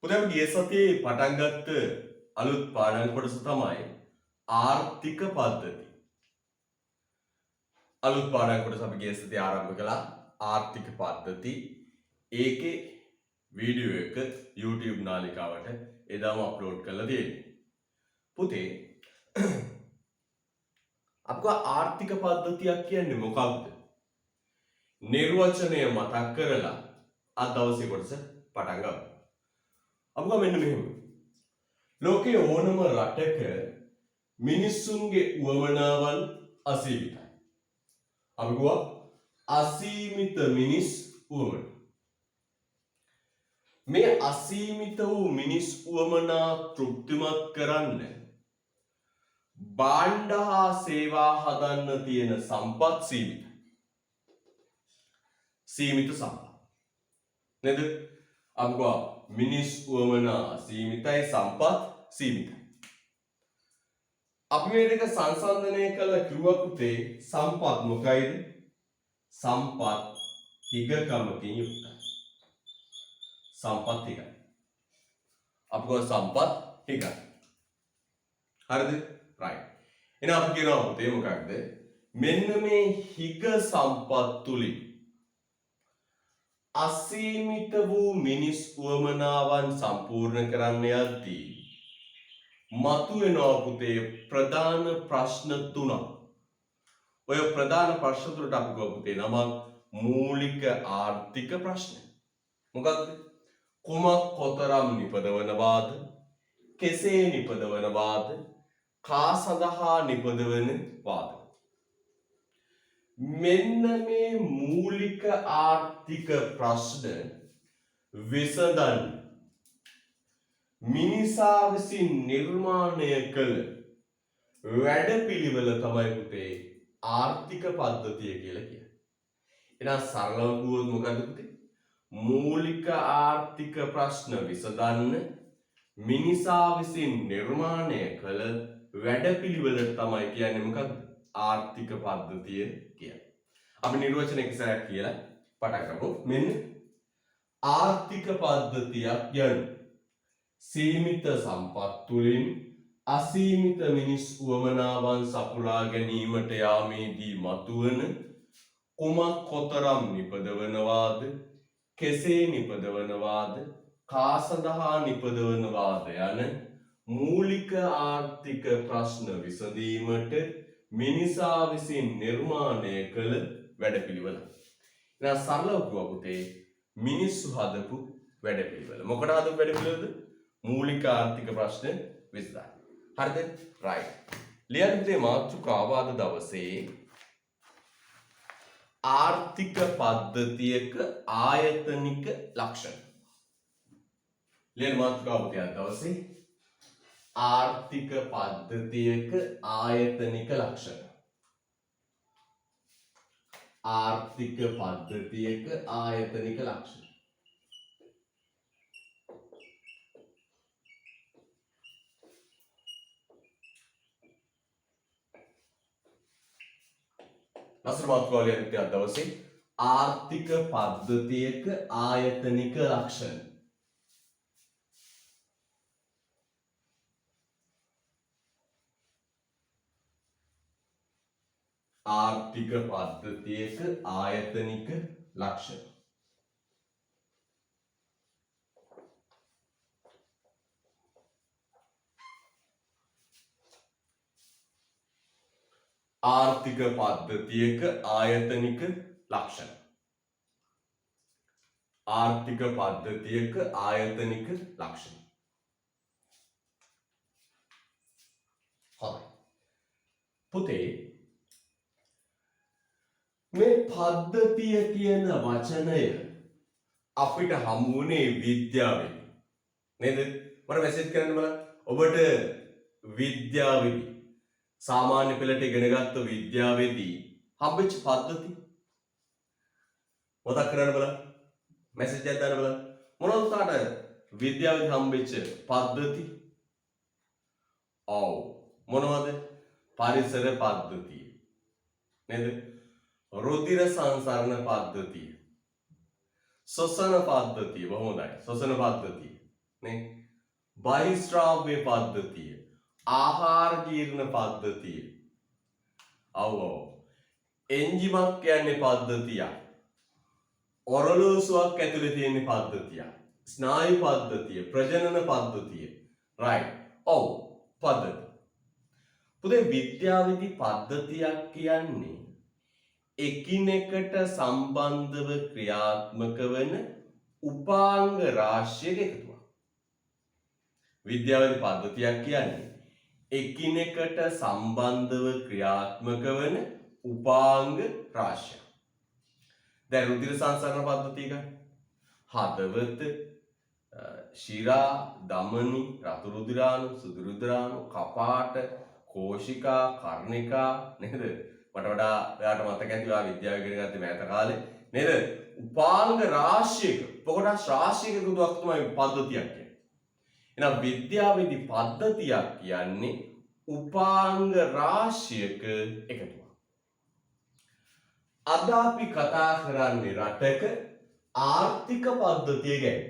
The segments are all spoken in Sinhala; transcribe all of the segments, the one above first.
පුතේ අපි ගිය සතියේ පටන් ගත්ත අලුත් පාඩම් කොටස තමයි ආර්ථික පද්ධති. අලුත් පාඩම් කොටස අපි ගිය සතියේ ආරම්භ කළා ආර්ථික පද්ධති. ඒකේ වීඩියෝ එක YouTube නාලිකාවට එදාම අප්ලෝඩ් කරලා තියෙනවා. පුතේ අපක ආර්ථික පද්ධතියක් කියන්නේ මොකක්ද? නිර්වචනය මතක් කරලා අද දවසේ කොටස පටන් ගමු. අපක මෙන්න මෙහෙම. ලෝකයේ ඕනම රටක මිනිස්සුන්ගේ උවමනාවන් අසීමිතයි. අපි ගුවා අසීමිත මිනිස් උවමන. මේ අසීමිත වූ මිනිස් උවමනා තෘප්තිමත් කරන්න භාණ්ඩ හා සේවා හදන්න තියෙන සම්පත් සීමිතයි. සීමිත සම්පත්. නේද? අපි ගුවා මිනිස් උවමනා සීමිතයි සම්පත් සීමිතයි. අපි මේ දෙක සංසන්දනය කළ කිව්වා පුතේ සම්පත් මොකයිද? සම්පත් හිගකමකින් යුක්තයි. සම්පත් හිගයි. අපි ගොඩ සම්පත් හිගයි. හරිද? right. එහෙනම් අපි කියනවා පුතේ මොකක්ද? මෙන්න මේ හිග සම්පත් තුලින් අසීමිත වූ මිනිස් උවමනාවන් සම්පූර්ණ කරන්න යද්දී මතුවෙනවා පුතේ ප්‍රධාන ප්‍රශ්න තුනක්. ඔය ප්‍රධාන ප්‍රශ්න තුනට අපි ගොව පුතේ නම මූලික ආර්ථික ප්‍රශ්න. මොකක්ද? කුමක් කොතරම් නිපදවනවාද? කෙසේ නිපදවනවාද? කා සඳහා නිපදවනවාද? මෙන්න මේ මූලික ආර්ථික ප්‍රශ්න විසඳන්න මිනිසා විසින් නිර්මාණය කළ වැඩපිළිවෙල තමයි පුතේ ආර්ථික පද්ධතිය කියලා කියන්නේ. එහෙනම් සරලව කිව්වොත් මොකද පුතේ? මූලික ආර්ථික ප්‍රශ්න විසඳන්න මිනිසා විසින් නිර්මාණය කළ වැඩපිළිවෙල තමයි කියන්නේ මොකක්ද? ආර්ථික පද්ධතිය කියන්නේ. අපි නිර්වචන එක සැරයක් කියලා පටන් ගමු. මෙන්න ආර්ථික පද්ධතියක් යනු සීමිත සම්පත් තුලින් අසීමිත මිනිස් උවමනාවන් සපුරා ගැනීමට යාමේදී මතුවන කුමක් කොතරම් නිපදවනවාද? කෙසේ නිපදවනවාද? කා සඳහා නිපදවනවාද යන මූලික ආර්ථික ප්‍රශ්න විසඳීමට මිනිසා විසින් නිර්මාණය කළ වැඩපිළිවෙල. එහෙනම් සරලව කිව්වා පුතේ මිනිස්සු හදපු වැඩපිළිවෙල. මොකටද හදපු වැඩපිළිවෙලද? මූලික ආර්ථික ප්‍රශ්න විසඳන්න. හරිද? right. ලියන්න පුතේ මාතෘකාව අද දවසේ ආර්ථික පද්ධතියක ආයතනික ලක්ෂණ. ලියන්න මාතෘකාව පුතේ අද දවසේ ආර්ථික පද්ධතියක ආයතනික ලක්ෂණ. ආර්ථික පද්ධතියක ආයතනික ලක්ෂණ. ලස්සන මාතෘකාව ලියන්න පුතේ අද දවසේ ආර්ථික පද්ධතියක ආයතනික ලක්ෂණ. ආර්ථික පද්ධතියක ආයතනික ලක්ෂණ. ආර්ථික පද්ධතියක ආයතනික ලක්ෂණ. ආර්ථික පද්ධතියක ආයතනික ලක්ෂණ. හරි. පුතේ මේ පද්ධතිය කියන වචනය අපිට හමු වුණේ විද්‍යාවේදී. නේද? මම මෙසේජ් කරන්න බලන්න. ඔබට විද්‍යාවේදී සාමාන්‍ය පෙළට ඉගෙන ගත්ත විද්‍යාවේදී හම්බෙච්ච පද්ධති මතක් කරන්න බලන්න. මෙසේජ් එකක් දාන්න බලන්න. මොනවද තාට විද්‍යාවේදී හම්බෙච්ච පද්ධති? ඔව්. මොනවද? පරිසර පද්ධතිය. නේද? රුධිර සංසරණ පද්ධතිය. ශ්වසන පද්ධතිය. බොහොම හොඳයි. ශ්වසන පද්ධතිය. නේ බහිස්ත්‍රාව්‍ය පද්ධතිය ආහාර ජීර්ණ පද්ධතිය අවව එන්ජිමක් කියන්නේ පද්ධතියක් ඔරලෝසුවක් ඇතුලේ තියෙන පද්ධතියක් ස්නායු පද්ධතිය ප්‍රජනන පද්ධතිය right ඔව් පද්ධතිය පුතේ විද්‍යාවිදි පද්ධතියක් කියන්නේ එකිනෙකට සම්බන්ධව ක්‍රියාත්මක වන උපාංග රාශියක එකතුවක්. විද්‍යාවිදි පද්ධතියක් කියන්නේ එකිනෙකට සම්බන්ධව ක්‍රියාත්මක වන උපාංග රාශියක්. දැන් රුධිර සංසරණ පද්ධතිය ගන්න. හදවත, ශිරා, ධමනි, රතු රුධිරාණු, සුදු රුධිරාණු, කපාට, කෝෂිකා, කර්ණිකා නේද? මට වඩා ඔයාට මතක ඇති ඔයා විද්‍යාව ඉගෙන ගත්තේ මෑත කාලේ නේද? උපාංග රාශියක කොටස් රාශියක එකතුවක් තමයි පද්ධතියක් කියන්නේ. එහෙනම් විද්‍යාවේදී පද්ධතියක් කියන්නේ උපාංග රාශියක එකතුවක්. අද අපි කතා කරන්නේ රටක ආර්ථික පද්ධතිය ගැන.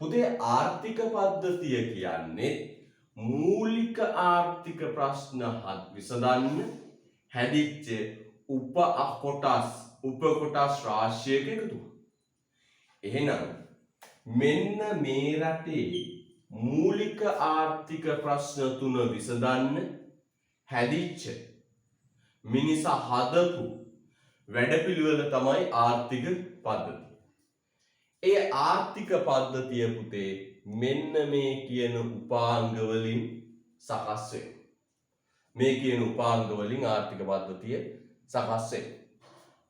පුතේ ආර්ථික පද්ධතිය කියන්නේ මූලික ආර්ථික ප්‍රශ්න විසඳන්න හැදිච්ච උපකොටස් රාශියක එකතුවක්. එහෙනම් මෙන්න මේ රටේ මූලික ආර්ථික ප්‍රශ්න තුන විසඳන්න හැදිච්ච මිනිසා හදපු වැඩපිළිවෙල තමයි ආර්ථික පද්ධතිය. ඒ ආර්ථික පද්ධතිය පුතේ මෙන්න මේ කියන උපාංග වලින් සකස් වෙනවා. මේ කියන උපාංග වලින් ආර්ථික පද්ධතිය සකස් වෙනවා.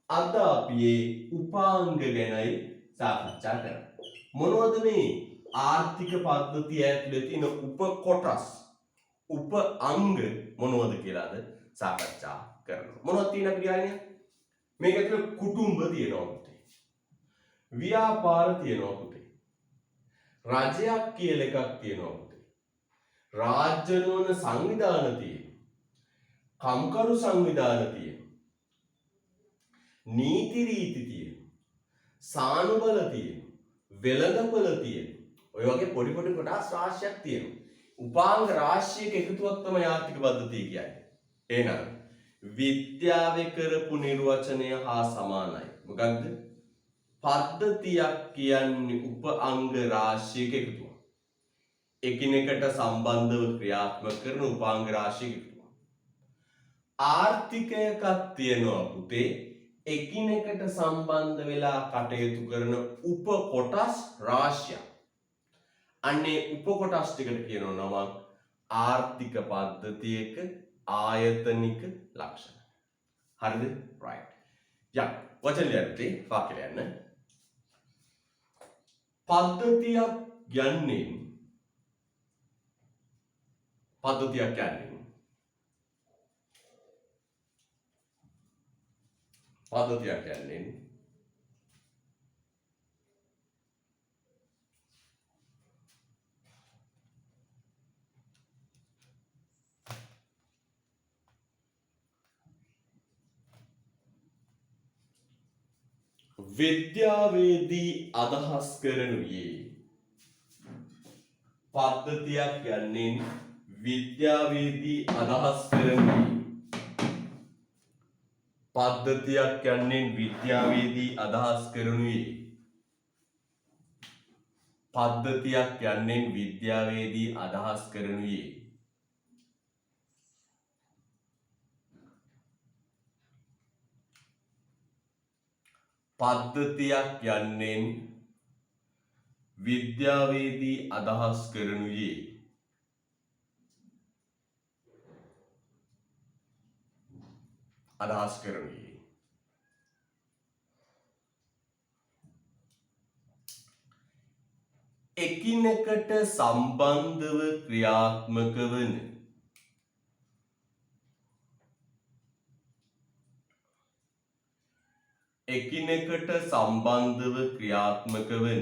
අද අපි මේ උපාංග ගැනයි සාකච්ඡා කරන්නේ. මොනවද මේ ආර්ථික පද්ධතිය ඇතුලේ තියෙන උපකොටස් උපඅංග මොනවද කියලාද සාකච්ඡා කරනවා. මොනවද තියෙන අපි කියන්නේ? මේක ඇතුලේ කුටුම්බ තියෙනවා පුතේ. ව්‍යාපාර තියෙනවා පුතේ. රජයක් කියලා එකක් තියෙනවා පුතේ. රාජ්‍ය නොවන සංවිධාන තියෙනවා. කම්කරු සංවිධාන තියෙනවා. නීති රීති තියෙනවා. සානුබල තියෙනවා. වෙළඳපොළ තියෙනවා. ඔය වගේ පොඩි පොඩි කොටස් රාශියක් තියෙනවා. උපාංග රාශියක එකතුවක් තමයි ආර්ථික පද්ධතිය කියන්නේ. එහෙනම් විද්‍යාවේ කරපු නිර්වචනය හා සමානයි. මොකක්ද? පද්ධතියක් කියන්නේ උපඅංග රාශියක එකතුවක්. එකිනෙකට සම්බන්ධව ක්‍රියාත්මක කරන උපාංග රාශියක එකතුවක්. ආර්ථිකයකක් තියෙනවා පුතේ එකිනෙකට සම්බන්ධ වෙලා කටයුතු කරන උපකොටස් රාශියක්. අන්නේ උපකොටස් ටිකට කියනවා නම ආර්ථික පද්ධතියක ආයතනික ලක්ෂණ. හරිද? right. යා වචන ලියන්න වාක්‍ය ලියන්න. පද්ධතියක් කියන්නේ විද්‍යාවේදී අදහස් කරනුයේ පද්ධතියක් කියන්නේ විද්‍යාවේදී අදහස් කරනුයේ පද්ධතියක් කියන්නේ විද්‍යාවේදී අදහස් කරනුයේ පද්ධතියක් කියන්නේ විද්‍යාවේදී අදහස් කරනුයේ පද්ධතියක් යන්නේ විද්‍යාවේදී අදහස් කරනුයේ එකිනෙකට සම්බන්ධව ක්‍රියාත්මක වන එකිනෙකට සම්බන්ධව ක්‍රියාත්මක වන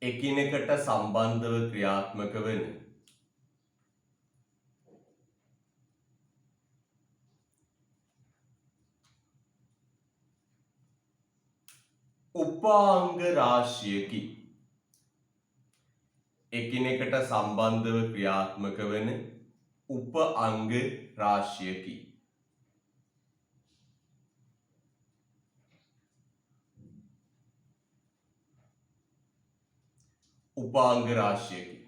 එකිනෙකට සම්බන්ධව ක්‍රියාත්මක වන උපාංග රාශියකි. එකිනෙකට සම්බන්ධව ක්‍රියාත්මක වන උප අංග රාශියකි. උපාංග රාශියකි.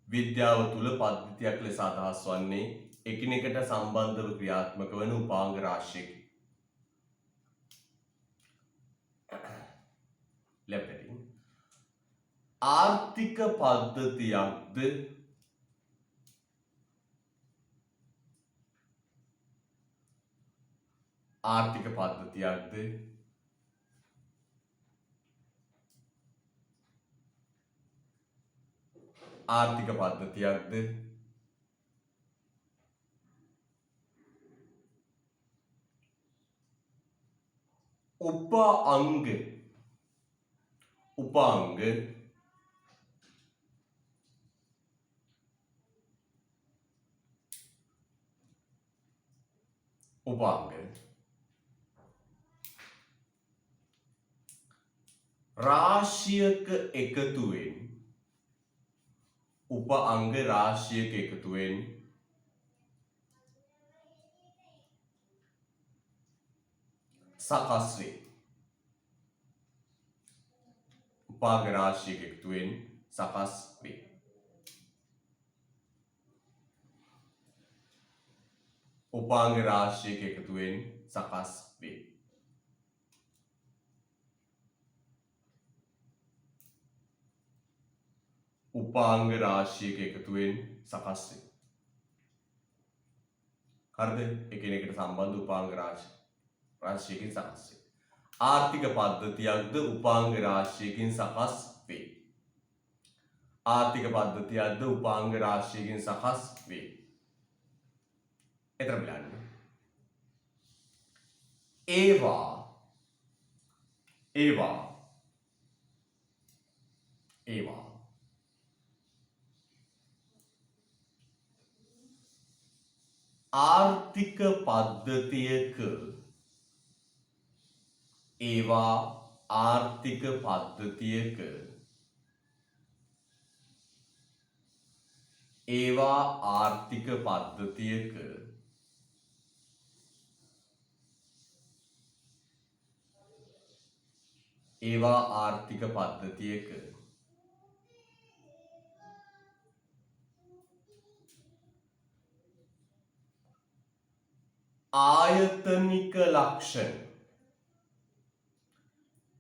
විද්‍යාව තුල පද්ධතියක් ලෙස අදහස් වන්නේ එකිනෙකට සම්බන්ධව ක්‍රියාත්මක වන උපාංග රාශියකි. left heading ආර්ථික පද්ධතියක්ද ආර්ථික පද්ධතියක්ද ආර්ථික පද්ධතියක්ද උපාංග රාශියක එකතුවෙන් උපාංග රාශියක එකතුවෙන් සකස් වේ. උපාංග රාශියක එකතුවෙන් සකස් වේ. උපාංග රාශියක එකතුවෙන් සකස් වේ. උපාංග රාශියක එකතුවෙන් සකස් වේ. හරිද? එකිනෙකට සම්බන්ධ උපාංග රාශියකින් සකස් වේ. ආර්ථික පද්ධතියක්ද උපාංග රාශියකින් සකස් වේ. ආර්ථික පද්ධතියක්ද උපාංග රාශියකින් සකස් වේ. එතන බලන්න.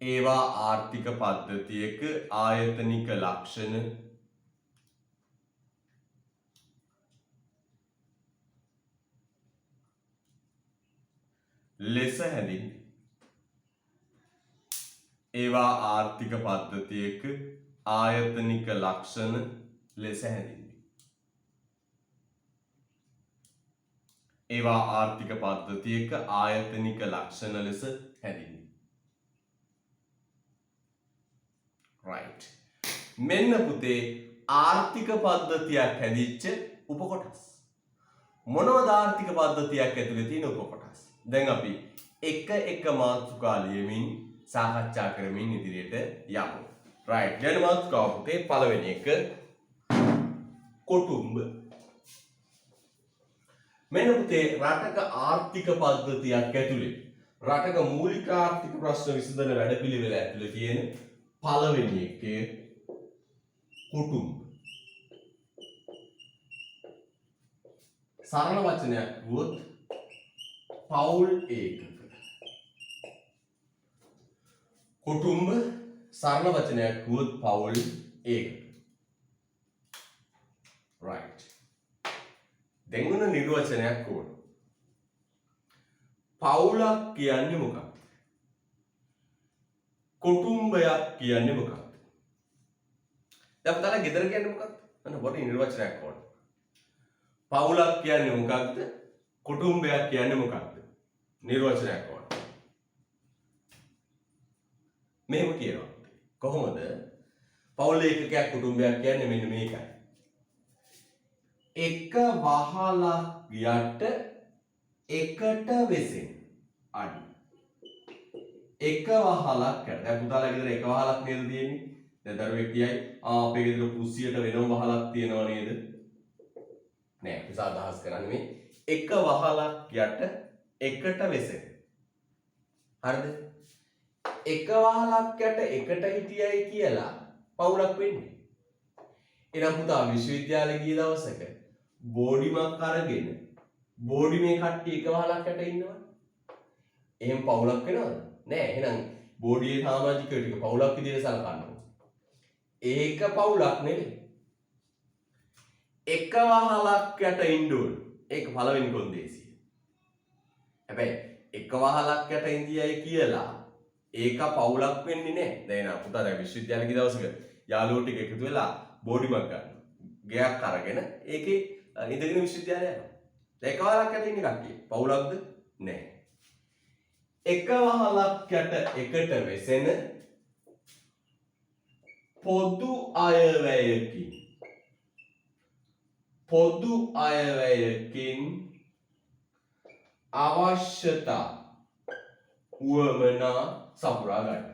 ඒවා ආර්ථික පද්ධතියක ආයතනික ලක්ෂණ ලෙස හැඳින්වේ. ඒවා ආර්ථික පද්ධතියක ආයතනික ලක්ෂණ ලෙස හැඳින්වේ. ඒවා ආර්ථික පද්ධතියක ආයතනික ලක්ෂණ ලෙස හැඳින්වේ. right. මෙන්න පුතේ ආර්ථික පද්ධතියක් හැදිච්ච උපකොටස්. මොනවද ආර්ථික පද්ධතියක් ඇතුලේ තියෙන උපකොටස්? දැන් අපි එක මාතෘකා ලියමින් සාකච්ඡා කරමින් ඉදිරියට යමු. right. දැන් මාතෘකාව පුතේ පළවෙනි එක කොටුම්බ. මෙන්න පුතේ රටක ආර්ථික පද්ධතියක් ඇතුලේ රටක මූලික ආර්ථික ප්‍රශ්න විසඳන වැඩපිළිවෙල ඇතුලේ තියෙන පළවෙනි එකේ කුටුම්බ. සරල වචනයක් වුවොත් පවුල් ඒකක. කුටුම්බ සරල වචනයක් වුවොත් පවුල් ඒකක. right. දැන් මොන නිර්වචනයක් ඕන? පවුලක් කියන්නේ මොකක්ද? කුටුම්බයක් කියන්නේ මොකක්ද? දැන් පුතාලා ගෙදර කියන්නේ මොකක්ද? අන්න පොඩි නිර්වචනයක් ඕන. පවුලක් කියන්නේ මොකක්ද? කුටුම්බයක් කියන්නේ මොකක්ද? නිර්වචනයක් ඕන. මෙහෙම කියනවා. කොහොමද? පවුල් ඒකකයක් කුටුම්බයක් කියන්නේ මෙන්න මේකයි. එක වහලක් යට එකට වෙසෙන අඩි. එක වහලක් යට. දැන් පුතාලා ගෙදර එක වහලක් නේද තියෙන්නේ? දැන් දරුවෙක් කියයි අපේ ගෙදර පුස්සියට වෙනම වහලක් තියෙනවා නේද? නෑ. පුතා අදහස් කරන්නේ මේ එක වහලක් යට එකට වෙසෙන. හරිද? එක වහලක් යට එකට හිටියයි කියලා පවුලක් වෙන්නේ. එනම් පුතා විශ්වවිද්‍යාලේ ගිය දවසක බෝඩිමක් අරගෙන බෝඩිමේ කට්ටිය එක වහලක් යට ඉන්නවා. එහෙම පවුලක් වෙනවද? නෑ. එහෙනම් බෝඩියේ සමාජිකයෝ ටික පවුලක් විදිහට සලකනවා. ඒක පවුලක් නෙවෙයි. එක වහලක් යට ඉන්න ඕන. ඒක පළවෙනි කොන්දේසිය. හැබැයි එක වහලක් යට ඉඳියයි කියලා ඒක පවුලක් වෙන්නේ නැහැ. දැන් නා පුතා දැන් විශ්වවිද්‍යාලේ ගිය දවසක යාළුවෝ ටික එකතු වෙලා බෝඩිමක් ගන්නවා. ගෙයක් අරගෙන ඒකේ ඉඳගෙන විශ්වවිද්‍යාලය යනවා. දැන් එක වහලක් යට ඉන්න කට්ටිය පවුලක්ද? නැහැ. එක වහලක් යට එකට වෙසෙන පොදු අයවැයකින් අවශ්‍යතා උවමනා සපුරා ගන්න.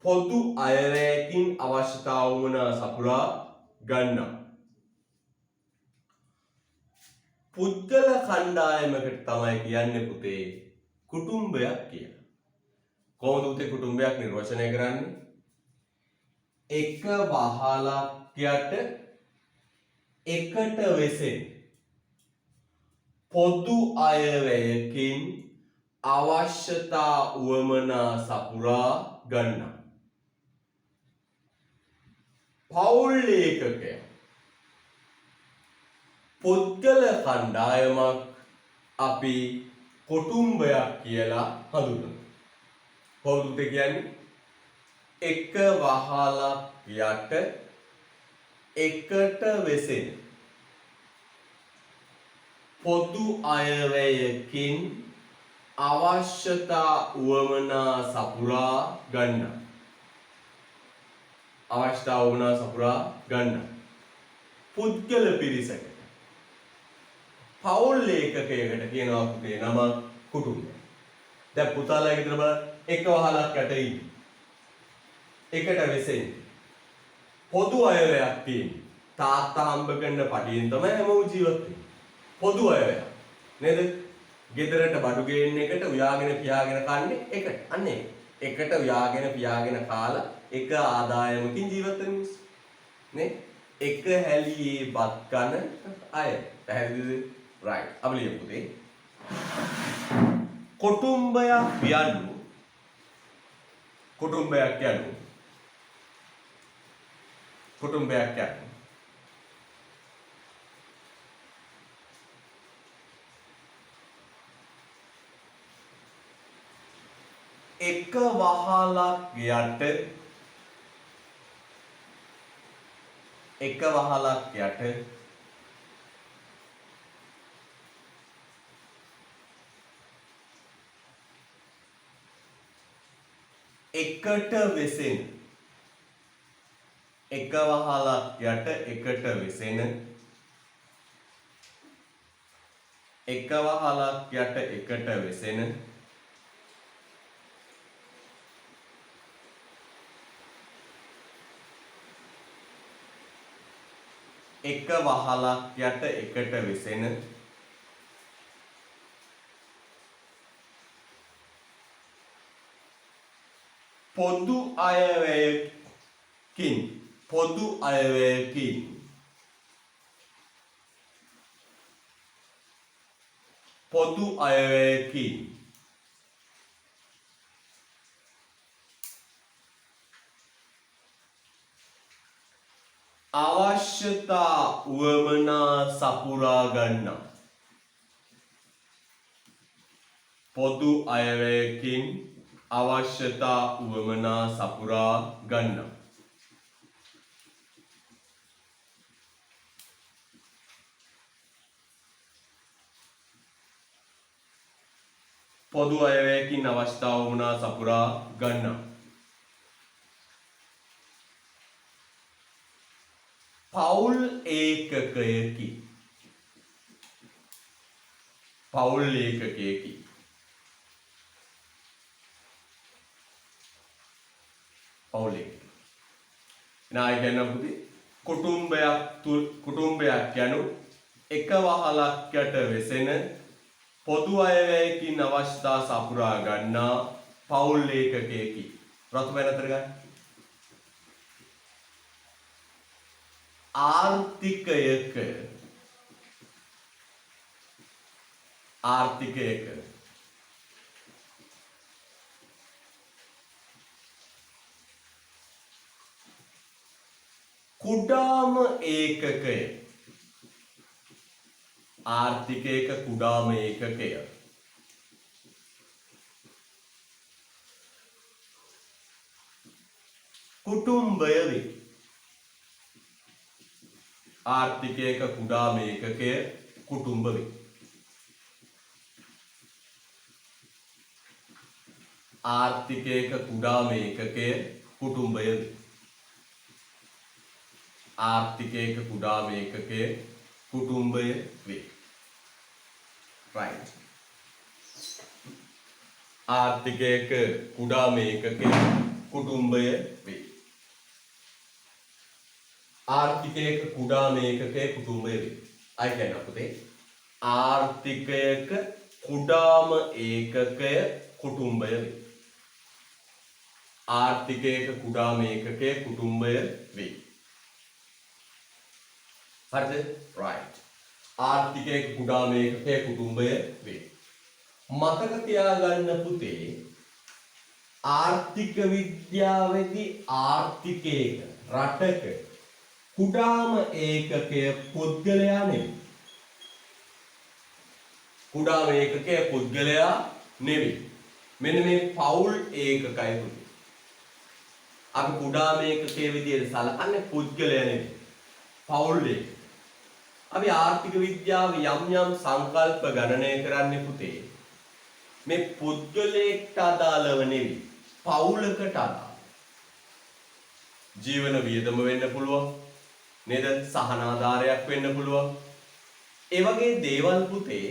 පොදු අයවැයකින් අවශ්‍යතා උවමනා සපුරා ගන්න. පුද්ගල කණ්ඩායමකට තමයි කියන්නේ පුතේ කුටුම්බයක් කියලා. කොහොමද පුතේ කුටුම්බයක් නිර්වචනය කරන්නේ? එක වහලක් යට එකට වෙසෙන පොදු අයවැයකින් අවශ්‍යතා උවමනා සපුරා ගන්නා. පවුල් ඒකකය පුද්ගල කණ්ඩායමක් අපි කුටුම්බයක් කියලා හඳුන්වනවා. කොහොමද කියන්නේ? එක වහලක් යට එකට වෙසෙන පොදු අයවැයකින් අවශ්‍යතා උවමනා සපුරා ගන්න. අවශ්‍යතා උවමනා සපුරා ගන්න. පුද්ගල පිරිසකට පවුල් ඒකකයකට කියනවා පුතේ නම කුටුම්බය. දැන් පුතාලා ගෙදර බලන්න එක වහලක් යට ඉන්නේ. එකට වෙසෙන්නේ. පොදු අයවැයක් තියෙන්නේ. තාත්තා හම්බ කරන පඩියෙන් තමයි හැමෝම ජීවත් වෙන්නේ. පොදු අයවැය. නේද? ගෙදරට බඩු ගේන්න එකට උයාගෙන පියාගෙන කන්නේ එකට. අන්න ඒක. එකට උයාගෙන පියාගෙන කාලා එක ආදායමකින් ජීවත් වෙන මිනිස්සු. නේ? එක හැලියේ බත් කන අය. පැහැදිලිද? right. අපි ලියමු පුතේ. කුටුම්බයක් එක වහලක් යට එකට වෙසෙන එක වහලක් යට එකට වෙසෙන එක වහලක් යට එකට වෙසෙන එක වහලක් යට එකට වෙසෙන පොදු අයවැයකින් අවශ්‍යතා උවමනා සපුරා ගන්නා. පොදු අයවැයකින් අවශ්‍යතා උවමනා සපුරා ගන්නා. පොදු අයවැයකින් අවශ්‍යතා උවමනා සපුරා ගන්නා. පවුල් ඒකකයකි. පවුලේ. නායක කියන පුතේ කුටුම්බයක් යනු එක වහලක් යට වෙසෙන පොදු අයවැයකින් අවශ්‍යතා සපුරා ගන්නා පවුල් ඒකකයකි. ප්‍රථම වෙනතර ගන්න. ආර්ථිකයක කුඩාම ඒකකය. ආර්ථිකයක කුඩාම ඒකකය කුටුම්බය වේ. ආර්ථිකයක කුඩාම ඒකකය කුටුම්බ වේ. ආර්ථිකයක කුඩාම ඒකකය කුටුම්බය වේ. ආර්ථිකයක කුඩාම ඒකකය කුටුම්බය වේ. right. ආර්ථිකයක කුඩාම ඒකකය කුටුම්බය වේ. ආර්ථිකයක කුඩාම ඒකකය කුටුම්බය වේ. අය කියන පුතේ ආර්ථිකයක කුඩාම ඒකකය කුටුම්බය වේ. ආර්ථිකයක කුඩාම ඒකකය කුටුම්බය වේ. හරිද? right. ආර්ථිකයක කුඩාම ඒකකය කුටුම්බය වේ. මතක තියාගන්න පුතේ ආර්ථික විද්‍යාවේදී ආර්ථිකයක රටක කුඩාම ඒකකය පුද්ගලයා නෙවෙයි. කුඩාම ඒකකය පුද්ගලයා නෙවෙයි. මෙන්න මේ පවුල් ඒකකයි පුතේ. අපි කුඩාම ඒකකයේ විදිහට සලකන්නේ පුද්ගලයා නෙවෙයි. පවුල් ඒකක. අපි ආර්ථික විද්‍යාවේ යම් සංකල්ප ගණනය කරන්නේ පුතේ මේ පුද්ගලයෙක්ට අදාළව නෙවෙයි පවුලකට අදාළ. ජීවන වියදම වෙන්න පුළුවන් නේද? සහන ආධාරයක් වෙන්න පුළුවන්. ඒ වගේ දේවල් පුතේ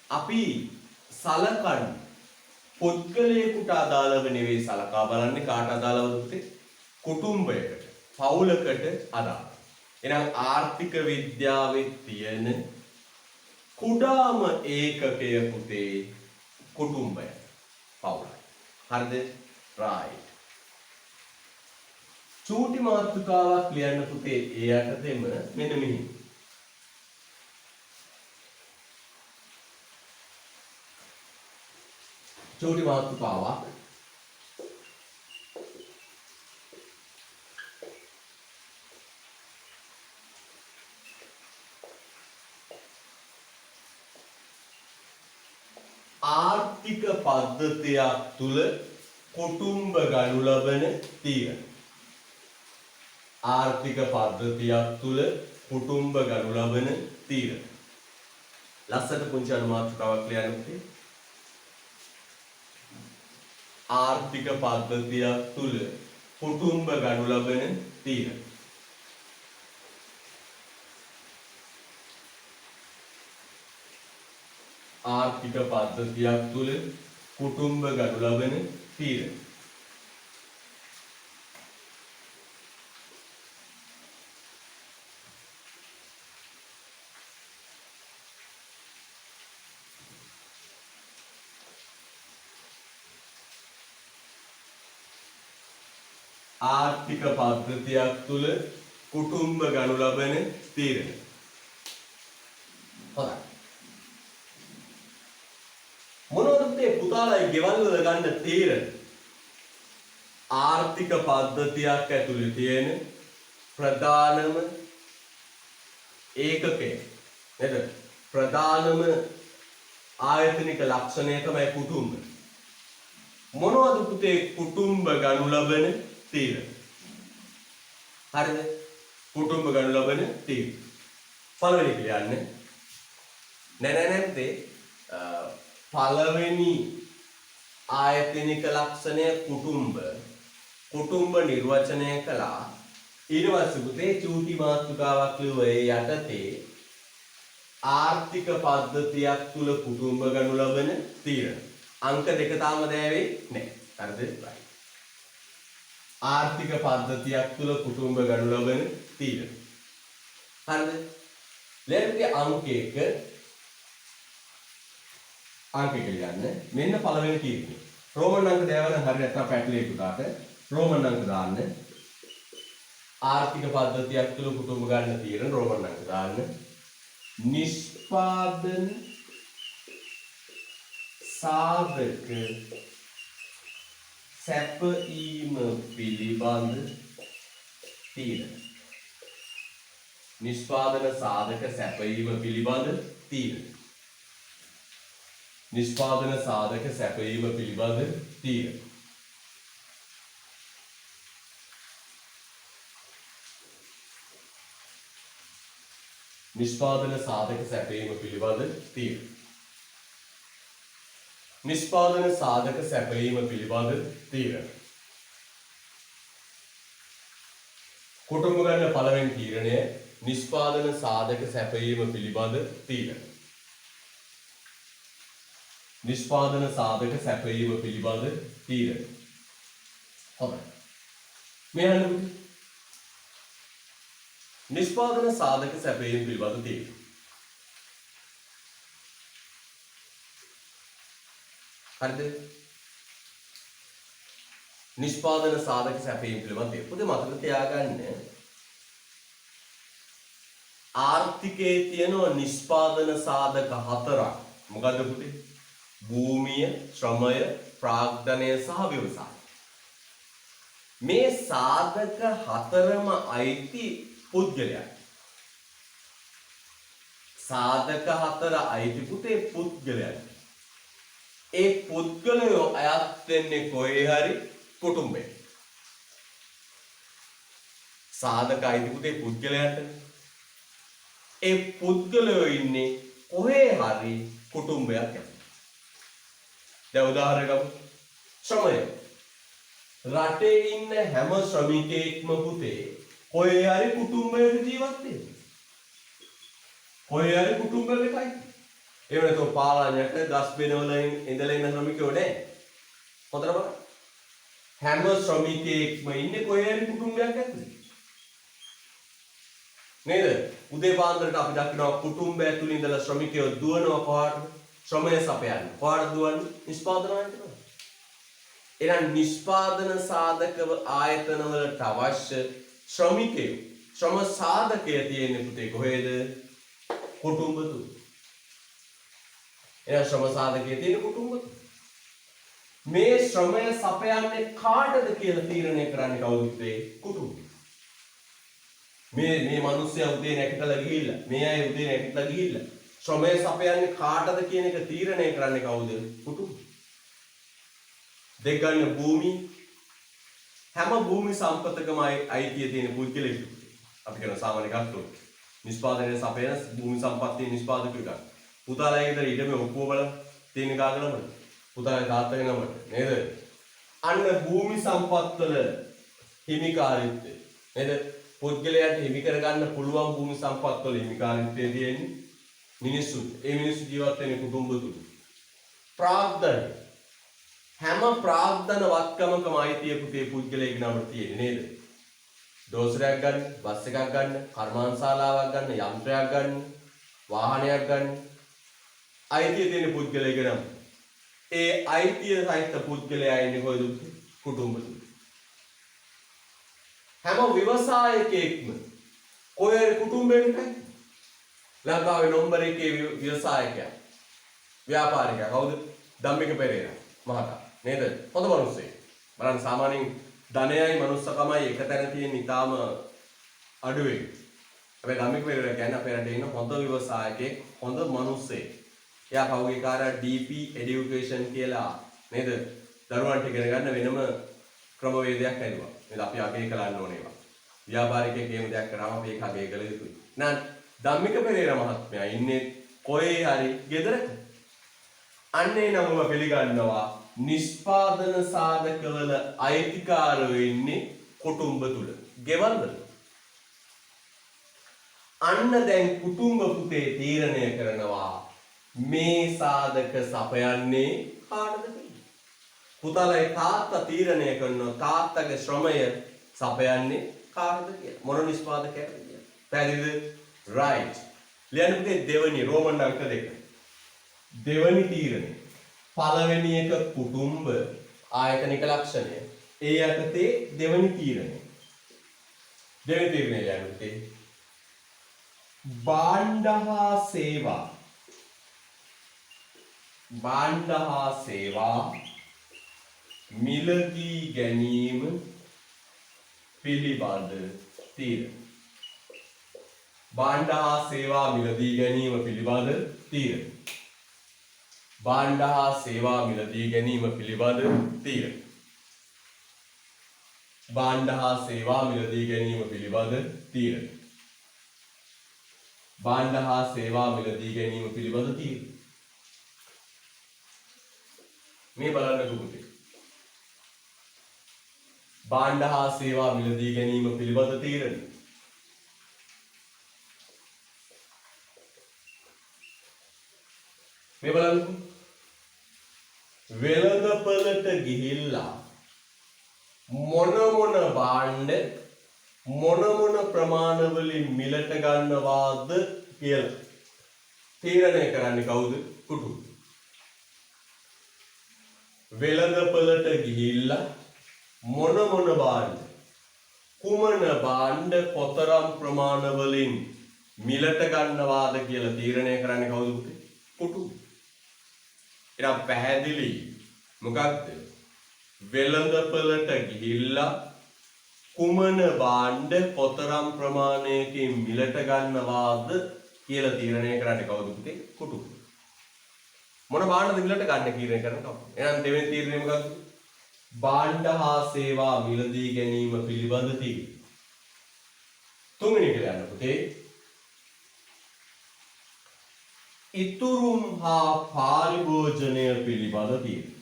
අපි සලකන්නේ පුද්ගලයෙකුට අදාළව නෙවෙයි සලකා බලන්නේ කාට අදාළවද පුතේ? කුටුම්බයකට, පවුලකට අදාළ. එහෙනම් ආර්ථික විද්‍යාවේ තියෙන කුඩාම ඒකකය පුතේ කුටුම්බය, පවුලයි. හරිද? right. චූටි මාතෘකාවක් ලියන්න පුතේ ඒ යටතේම මෙන්න මෙහි. චූටි මාතෘකාවක් ආර්ථික පද්ධතියක් තුල කුටුම්බ ගනු ලබන තීරණ. ආර්ථික පද්ධතියක් තුල කුටුම්බ ගනු ලබන තීරණ. ලස්සට පුංචි අනුමාත්‍රකාවක් ලියන්න පුතේ. ආර්ථික පද්ධතියක් තුල කුටුම්බ ගනු ලබන තීරණ. ආර්ථික පද්ධතියක් තුල කුටුම්බ ගනු ලබන තීරණ. ආර්ථික පද්ධතියක් තුල කුටුම්බ ගනු ලබන තීරණ. හොඳයි. මොනවද පුතාලා ගෙවල් වල ගන්න තීරණ? ආර්ථික පද්ධතියක් ඇතුලේ තියෙන ප්‍රධානම ඒකකය නේද? ප්‍රධානම ආයතනික ලක්ෂණය තමයි කුටුම්බ. මොනවද පුතේ කුටුම්බ ගනු ලබන තීරණ? හරිද? කුටුම්බ ගනු ලබන තීරණ. පළවෙනි කියන්නේ නෑ පුතේ පළවෙනි ආයතනික ලක්ෂණය කුටුම්බ නිර්වචනය කළා. ඊට පස්සේ පුතේ චූටි මාතෘකාවක් ලියුවා ඒ යටතේ ආර්ථික පද්ධතියක් තුල කුටුම්බ ගනු ලබන තීරණ. අංක දෙක තාම දෑවේ නැහැ. හරිද? right. ආර්ථික පද්ධතියක් තුළ කුටුම්බ ගනු ලබන තීරණ. හරිද? ලැබෙන්නේ අංකයක අංකයක ගන්න. මෙන්න පළවෙනි තීරණය. රෝමන් අංක දැවන හරිය නැත්නම් පැටලේ පුතාට රෝමන් අංක දාන්න. ආර්ථික පද්ධතියක් තුළ කුටුම්බ ගන්න තීරණ රෝමන් අංක දාන්න. නිෂ්පාදන සාධක සැපයීම පිළිබඳ තීරණ. නිෂ්පාදන සාධක සැපයීම පිළිබඳ තීරණ. නිෂ්පාදන සාධක සැපයීම පිළිබඳ තීරණ. නිෂ්පාදන සාධක සැපයීම පිළිබඳ තීරණ. නිෂ්පාදන සාධක සැපයීම පිළිබඳ තීරණ. කුටුම්බ ගන්න පළවෙනි තීරණය නිෂ්පාදන සාධක සැපයීම පිළිබඳ තීරණ. නිෂ්පාදන සාධක සැපයීම පිළිබඳ තීරණ. හොඳයි. මේ අහන්න නිෂ්පාදන සාධක සැපයීම පිළිබඳ තීරණ. හරිද? නිෂ්පාදන සාධක සැපයීම පිළිබඳ තීරණ. පුතේ මතක තියාගන්න ආර්ථිකයේ තියෙන නිෂ්පාදන සාධක හතරක්. මොකද්ද පුතේ? භූමිය, ශ්‍රමය, ප්‍රාග්ධනය සහ ව්‍යවසාය. මේ සාධක හතරම අයිති පුද්ගලයන්. සාධක හතර අයිති පුතේ පුද්ගලයන්. ඒ පුද්ගලයෝ අයත් වෙන්නේ කොහේ හරි කුටුම්බේ. සාධක අයිති පුතේ පුද්ගලයන්ට. ඒ පුද්ගලයෝ ඉන්නේ කොහේ හරි කුටුම්බයක් ඇතුළේ. දැන් උදාහරණයක් ගමු. ශ්‍රමය. රටේ ඉන්න හැම ශ්‍රමිකයෙක්ම පුතේ කොහේ හරි කුටුම්බයක ජීවත් වෙනවා. කොහේ හරි කුටුම්බයකයි. ඒ වෙනතෝ පාලනයට දස්බෙන වල ඉඳලා ඉන්න ශ්‍රමිකයෝ නෑ. හොඳට බලන්න. හැම ශ්‍රමිකයෙක්ම ඉන්නේ කොහේ හරි කුටුම්බයක් ඇතුලේ. නේද? උදේ පාන්දරට අපි දකිනවා කුටුම්බය ඇතුලේ ඉඳලා ශ්‍රමිකයෝ දුවනවා කොහාටද? ශ්‍රමය සපයන්න. කොහාටද දුවන්නේ? නිෂ්පාදන ආයතන. එහෙනම් නිෂ්පාදන සාධක ආයතන වලට අවශ්‍ය ශ්‍රමිකයෝ ශ්‍රම සාධකය තියෙන්නේ පුතේ කොහෙද? කුටුම්බ තුල. එහෙනම් ශ්‍රම සාධකයේ තියෙන කුටුම්බ තුල. මේ ශ්‍රමය සපයන්නේ කාටද කියලා තීරණය කරන්නේ කවුද පුතේ? කුටුම්බ. මේ මිනිස්සයා උදේ නැගිටලා ගිහිල්ලා මේ අය උදේ නැගිටලා ගිහිල්ලා ශ්‍රමය සපයන්නේ කාටද කියන එක තීරණය කරන්නේ කවුද? කුටුම්බ. දෙක ගන්න භූමි හැම භූමි සම්පතකම අයිතිය තියෙන පුද්ගලයෙක්. අපි කරන සාමාන්‍ය ගත්තොත් නිෂ්පාදනයේ සපයන භූමි සම්පත්තිය නිෂ්පාදකයෙක් ගන්න. පුතාලා ඉදලා ඊටම ඔක්කොම බලන්න තියෙන කාගලම පුතාලා තාත්තගේ නමට නේද? අන්න භූමි සම්පත් වල හිමිකාරීත්වය නේද? පුද්ගලයාට හිමි කරගන්න පුළුවන් භූමි සම්පත් වල හිමිකාරීත්වය තියෙන්නේ මිනිස්සු. ඒ මිනිස්සු ජීවත් වෙන කුටුම්බ තුල. ප්‍රාග්ධන හැම ප්‍රාග්ධන වත්කමකම අයිතිය පුතේ පුද්ගලයෙක් නමට තියෙන්නේ නේද? දෝසරයක් ගන්න, බස් එකක් ගන්න, කර්මාන්තශාලාවක් ගන්න, යන්ත්‍රයක් ගන්න, වාහනයක් ගන්න. අයිතිය තියෙන පුද්ගලයෙක් නම. ඒ අයිතිය සහිත පුද්ගලයා ඉන්නේ කොහෙද? කුටුම්බ තුල. හැම ව්‍යවසායකයෙක්ම කොහේ කුටුම්බයකයි? ලංකාවේ නම්බර 1 ව්‍යවසායකයා. ව්‍යාපාරිකයා කවුද? ධම්මික පෙරේරා මහතා. නේද? හොඳ මිනිස්සෙක්. බලන්න සාමාන්‍යයෙන් ධනයයි මනුස්සකමයි එක තැන තියෙන ඉතාලම අඩුවේ. හැබැයි ධම්මික පෙරේරා කියන්නේ අපේ රටේ ඉන්න හොඳ ව්‍යවසායකයෙක්, හොඳ මිනිස්සෙක්. එයා පහුගිය කාර්යය DP education කියලා නේද? දරුවන්ට ඉගෙන ගන්න වෙනම ක්‍රමවේදයක් ඇදුවා. නේද? අපි අගය කරන්න ඕනේ ඒවා. ව්‍යාපාරිකයෙක් එහෙම දෙයක් කරාම අපි ඒක අගය කළ යුතුයි. නේද? ධම්මික පෙරේරා මහත්මයා ඉන්නේ කොහේ හරි ගෙදරක. අන්නේ නමම පිළිගන්නවා නිෂ්පාදන සාධකවල අයිතිකාරයෝ ඉන්නේ කුටුම්බ තුල. ගෙවල් වල. අන්න දැන් කුටුම්බ පුතේ තීරණය කරනවා මේ සාධක සපයන්නේ කාටද කියලා. පුතාලයි තාත්තා තීරණය කරනවා තාත්තගේ ශ්‍රමය සපයන්නේ කාටද කියලා. මොන නිෂ්පාදකයාටද කියලා. පැහැදිලිද? right. ලියන්න පුතේ දෙවෙනි රෝමන් අංක 2. දෙවෙනි තීරණය. පළවෙනි එක කුටුම්බ ආයතනික ලක්ෂණය. ඒ යටතේ දෙවෙනි තීරණය. දෙවෙනි තීරණය ලියන්න පුතේ. භාණ්ඩ හා සේවා මිලදී ගැනීම පිළිබඳ තීරණ. භාණ්ඩ හා සේවා මිලදී ගැනීම පිළිබඳ තීරණ. භාණ්ඩ හා සේවා මිලදී ගැනීම පිළිබඳ තීරණ. භාණ්ඩ හා සේවා මිලදී ගැනීම පිළිබඳ තීරණ. භාණ්ඩ හා සේවා මිලදී ගැනීම පිළිබඳ තීරණ. මේ බලන්නකෝ පුතේ. භාණ්ඩ හා සේවා මිලදී ගැනීම පිළිබඳ තීරණ. මේ බලන්නකෝ. වෙළඳපළට ගිහිල්ලා මොන භාණ්ඩ මොන ප්‍රමාණ වලින් මිලට ගන්නවාද කියලා තීරණය කරන්නේ කවුද? කුටුම්බ. වෙළඳපළට ගිහිල්ලා මොන භාණ්ඩ කුමන භාණ්ඩ කොතරම් ප්‍රමාණ වලින් මිලට ගන්නවාද කියලා තීරණය කරන්නේ කවුද? කුටුම්බ. එනම් පැහැදිලි මොකක්ද? වෙළඳපළට ගිහිල්ලා කුමන භාණ්ඩ කොතරම් ප්‍රමාණයකින් මිලට ගන්නවාද කියලා තීරණය කරන්නේ කවුද පුතේ? කුටුම්බ. මොන භාණ්ඩද මිලට ගන්න තීරණය කරන්නේ කවුද? එහෙනම් දෙවෙනි තීරණය මොකක්ද? භාණ්ඩ හා සේවා මිලදී ගැනීම පිළිබඳ තීරණ. තුන්වෙනි එක යන්න පුතේ. ඉතුරුම් හා පාරිභෝජනය පිළිබඳ තීරණ.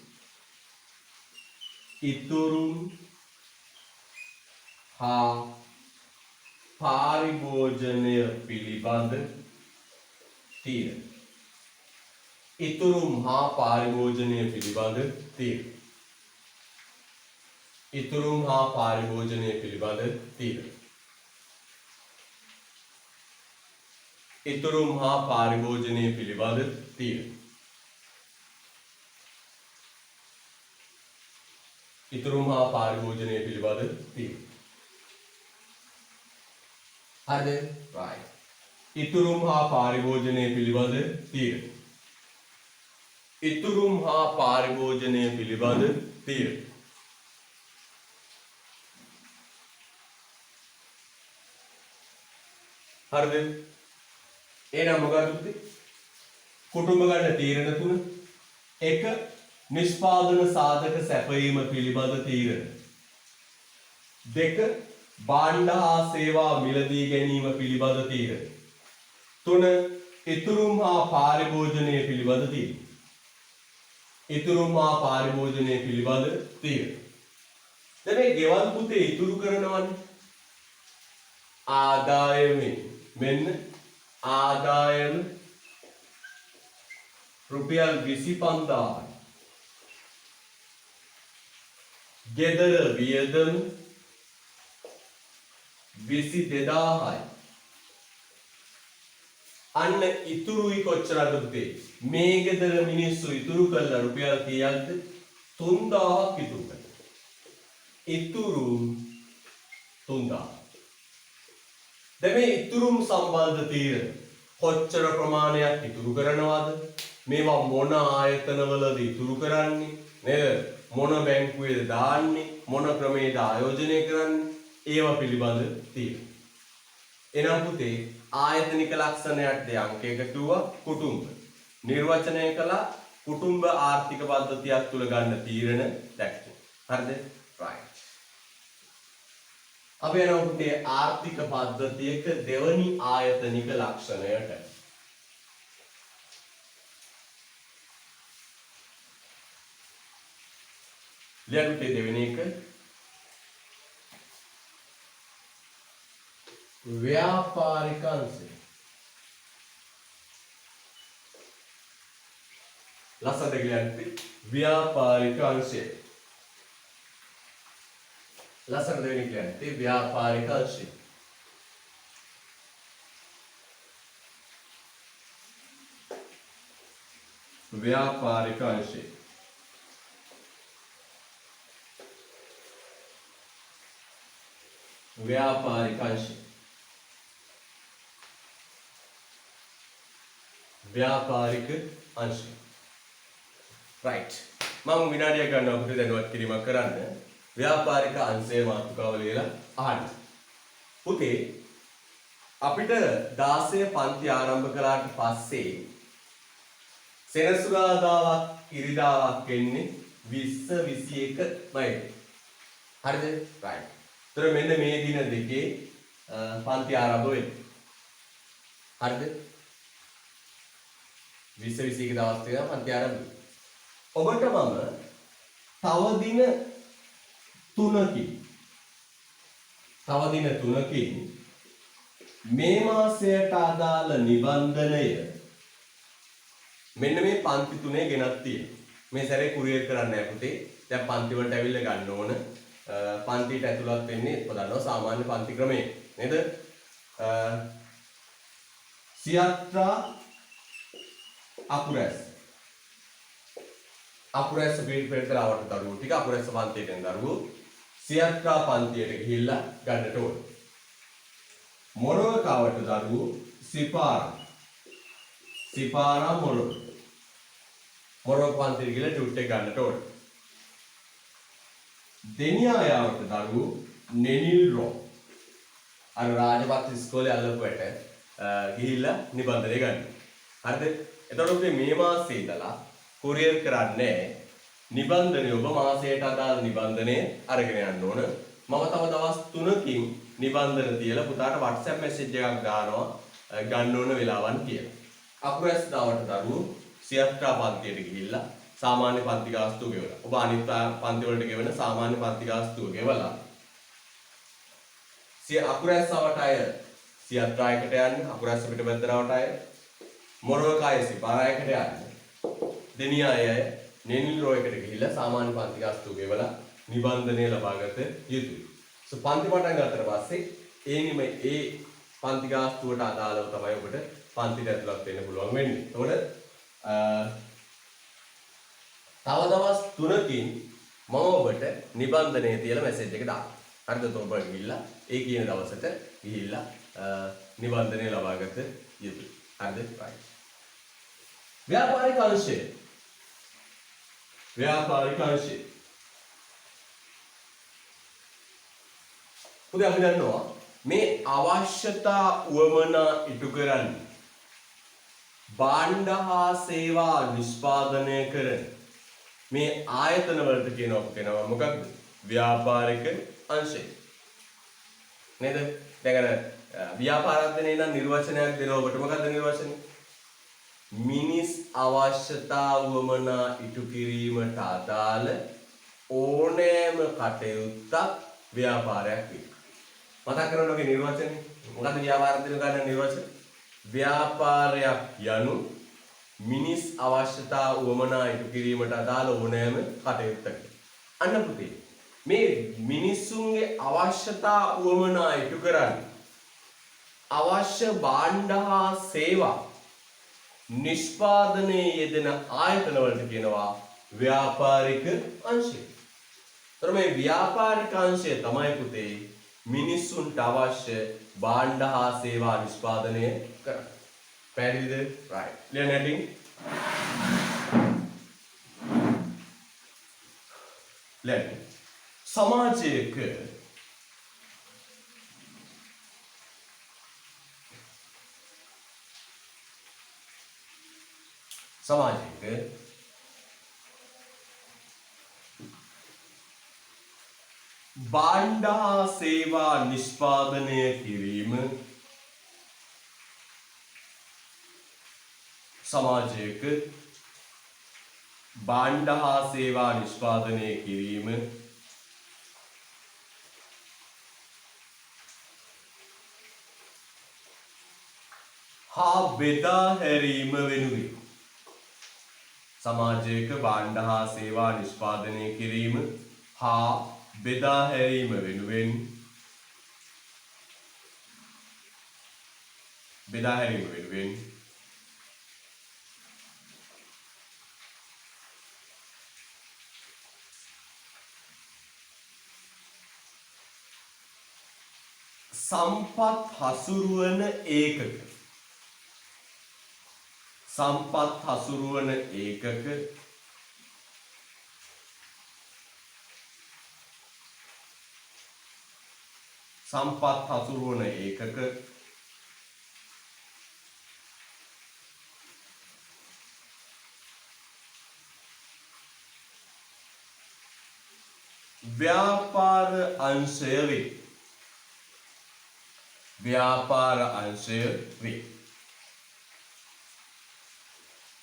ඉතුරුම් හා පාරිභෝජනය පිළිබඳ තීරණ. ඉතුරුම් හා පාරිභෝජනය පිළිබඳ තීරණ. ඉතුරුම් හා පාරිභෝජනය පිළිබඳ තීරණ. ඉතුරුම් හා පාරිභෝජනය පිළිබඳ තීරණ. ඉතුරුම් හා පාරිභෝජනය පිළිබඳ තීරණ. හරිද? right. ඉතුරුම් හා පාරිභෝජනය පිළිබඳ තීරණ. ඉතුරුම් හා පාරිභෝජනය පිළිබඳ තීරණ. හරිද? එහෙනම් මොකක්ද? කුටුම්බ ගන්න තීරණ තුන. 1. නිෂ්පාදන සාධක සැපයීම පිළිබඳ තීරණ. 2. භාණ්ඩ හා සේවා මිලදී ගැනීම පිළිබඳ තීරණ. 3. ඉතුරුම් හා පාරිභෝජනය පිළිබඳ තීරණ. ඉතුරුම් හා පාරිභෝජනය පිළිබඳ තීරණ. දැන් මේ ගෙවල් පුතේ ඉතුරු කරනවනේ. ආදායමේ මෙන්න ආදායම රුපියල් 25000යි. ගෙදර වියදම 22000යි. අන්න ඉතුරුයි කොච්චරද පුතේ? මේ ගෙදර මිනිස්සු ඉතුරු කළා රුපියල් කීයක්ද? 3000ක් ඉතුරු කළා. ඉතුරු 3000. දැන් මේ ඉතුරුම් සම්බන්ධ තීරණ කොච්චර ප්‍රමාණයක් ඉතුරු කරනවද? මේවා මොන ආයතනවලද ඉතුරු කරන්නේ? නේද? මොන බැංකුවේද දාන්නේ? මොන ක්‍රමයේද ආයෝජනය කරන්නේ? ඒවා පිළිබඳ තීරණ. එනම් පුතේ ආයතනික ලක්ෂණයක් දෙයක් කිව්වා කුටුම්බ. නිර්වචනය කළා කුටුම්බ ආර්ථික පද්ධතියක් තුල ගන්න තීරණ දැක්කේ. හරිද? right. අපි යනවා පුතේ ආර්ථික පද්ධතියක දෙවනි ආයතනික ලක්ෂණයට. ලියන්න පුතේ දෙවෙනි එක. ව්‍යාපාරික අංශය. ලස්සනට කියන්නේ ව්‍යාපාරික අංශය. ලස්සනට වෙන්නේ කියන්නේ ව්‍යාපාරික අංශය. ව්‍යාපාරික අංශය. ව්‍යාපාරික අංශය. ව්‍යාපාරික අංශය. right. මම විනාඩියක් ගන්නවා අපිට දැනුවත් කිරීමක් කරන්න. ව්‍යාපාරික අංශයේ මාතෘකාව ලියලා අහන්න. පුතේ අපිට 16 පන්ති ආරම්භ කළාට පස්සේ සෙනසුරාදාවක් ඉරිදාවක් එන්නේ 20 21යි. හරිද? right. ඒතර මෙන්න මේ දින දෙකේ පන්ති ආරම්භ වෙන්නේ. හරිද? 20 21 දවස් තියෙනවා පන්ති ආරම්භ. ඔබට මම තව දින 3කින් මේ මාසයට අදාළ නිබන්ධනය මෙන්න මේ පන්ති තුනේ ගෙනත් තියෙනවා. මේ සැරේ කුරියර් කරන්න නැහැ පුතේ. දැන් පන්ති වලට ඇවිල්ලා ගන්න ඕන. පන්තිට ඇතුළත් වෙන්නේ ඔබ සාමාන්‍ය පන්ති ක්‍රමයේ නේද? සියත්‍රා අකුරැස්ස පිළිපෙළට දරුවෝ ටික අකුරැස්ස පන්තියට එන දරුවෝ සියත්‍රා පන්තියට ගිහිල්ලා ගන්නට ඕන. මොරවකාවට දරුවෝ සිපාරා මොරවක පන්තියට ගිහිල්ලා ටියුට් එක ගන්නට ඕන. දෙනියායාවට දරුවෝ නෙනිල් රෝ අර රාජපක්ෂ ඉස්කෝලේ අල්ලපුවට ගිහිල්ලා නිබන්ධනය ගන්න. හරිද? එතකොට මේ මාසේ ඉඳලා කුරියර් කරන්නේ නිබන්ධනය ඔබ මාසයට අදාළ නිබන්ධනය අරගෙන යන්න ඕන. මම තව දවස් 3කින් නිබන්ධන තියලා පුතාට WhatsApp message එකක් දානවා ගන්න ඕන වෙලාවන් කියලා. අකුරැස් දාවට දරුවෝ සියත්‍රා පන්තියට ගිහිල්ලා සාමාන්‍ය පන්ති ගාස්තුව ගෙවලා. ඔබ අනිත් පන්ති වලට ගෙවන සාමාන්‍ය පන්ති ගාස්තුව ගෙවලා අකුරැස්සවට අය සියත්‍රායකට යන්න, අකුරැස්ස පිටබැද්දරවට අය මොරවකය සිපාරායකට යන්න. දෙනියාය නෙනිල් රෝයකට ගිහිල්ලා සාමාන්‍ය පන්ති ගාස්තුව ගෙවලා නිබන්ධනය ලබාගත යුතුයි. සෝ පන්ති පටන් ගත්තට පස්සේ ඒ පන්ති ගාස්තුවට අදාළව තමයි ඔබට පන්තිට ඇතුළත් වෙන්න පුළුවන් වෙන්නේ. එතකොට තව දවස් 3කින් මම ඔබට නිබන්ධනය තියලා මැසේජ් එක දානවා. හරිද? ඔබ ගිහිල්ලා ඒ කියන දවසට ගිහිල්ලා නිබන්ධනය ලබාගත යුතුයි. හරිද? right. ව්‍යාපාරික අංශය. පුතේ අපි දන්නවා මේ අවශ්‍යතා උවමනා ඉටු කරන්නේ භාණ්ඩ හා සේවා නිෂ්පාදනය කරන මේ ආයතන වලට කියනවා මොකක්ද? ව්‍යාපාරික අංශය. නේද? දැන් අර ව්‍යාපාරඥයන් නම් නිර්වචනයක් දෙනවා ඔබට. මොකක්ද නිර්වචනය? මිනිස් අවශ්‍යතා වමනා ඉටු කිරීමට අදාළ ඕනෑම කටයුත්තක් ව්‍යාපාරයක් වේ. මතක් කරගන්න ඔගේ නිර්වචනය. මොකක්ද ව්‍යාපාරඥයන් ගන්න නිර්වචනය? ව්‍යාපාරයක් යනු මිනිස් අවශ්‍යතා වමනා ඉටු කිරීමට අදාළ ඕනෑම කටයුත්තක්. අන්න පුතේ මේ මිනිස්සුන්ගේ අවශ්‍යතා වමනා ඉටු කරන්නේ අවශ්‍ය භාණ්ඩ හා සේවා නිෂ්පාදනයේ යෙදෙන ආයතන වලට කියනවා ව්‍යාපාරික අංශය. ඒතර මේ ව්‍යාපාරික අංශය තමයි පුතේ මිනිස්සුන්ට අවශ්‍ය භාණ්ඩ හා සේවා නිෂ්පාදනය කරන්නේ. පැහැදිලිද? right. ලියන්න සමාජයක භාණ්ඩ හා සේවා නිෂ්පාදනය කිරීම සමාජයක භාණ්ඩ හා සේවා නිෂ්පාදනය කිරීම හා බෙදා හැරීම වෙනුවෙන් සමාජයක භාණ්ඩ හා සේවා නිෂ්පාදනය කිරීම හා බෙදා හැරීම වෙනුවෙන් සම්පත් හසුරුවන ඒකක व्यापार अंशය වේ.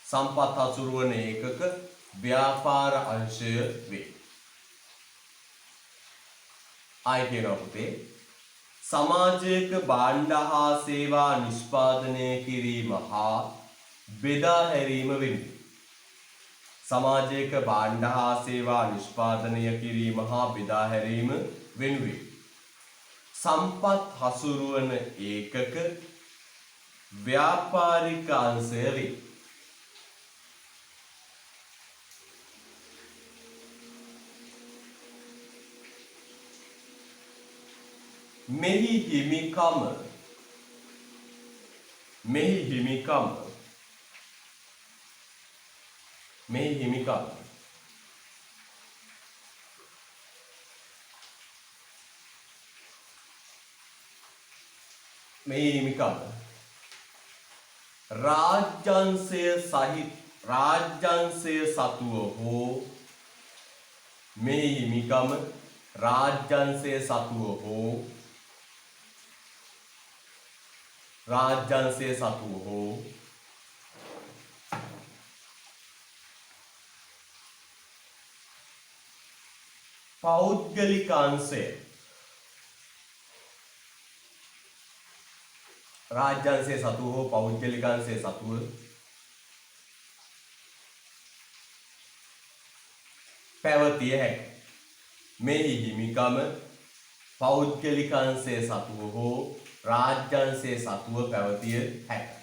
සම්පත් හසුරුවන ඒකක ව්‍යාපාර අංශය වේ. ආයි කියනවා පුතේ සමාජයක භාණ්ඩ හා සේවා නිෂ්පාදනය කිරීම හා බෙදා හැරීම වෙනුවෙන්. සමාජයක භාණ්ඩ හා සේවා නිෂ්පාදනය කිරීම හා බෙදා හැරීම වෙනුවෙන් සම්පත් හසුරුවන ඒකක ව්‍යාපාරික අංශය වේ. මෙහි හිමිකම රාජ්‍යංශය සතුව හෝ මෙහි හිමිකම රාජ්‍යංශය සතුව හෝ පෞද්ගලික අංශය රාජ්‍යංශය සතුව හෝ පෞද්ගලික අංශය සතුව පැවතිය හැකියි. මෙහි හිමිකම පෞද්ගලික අංශය සතුව හෝ රාජ්‍යංශය සතුව පැවතිය හැකියි.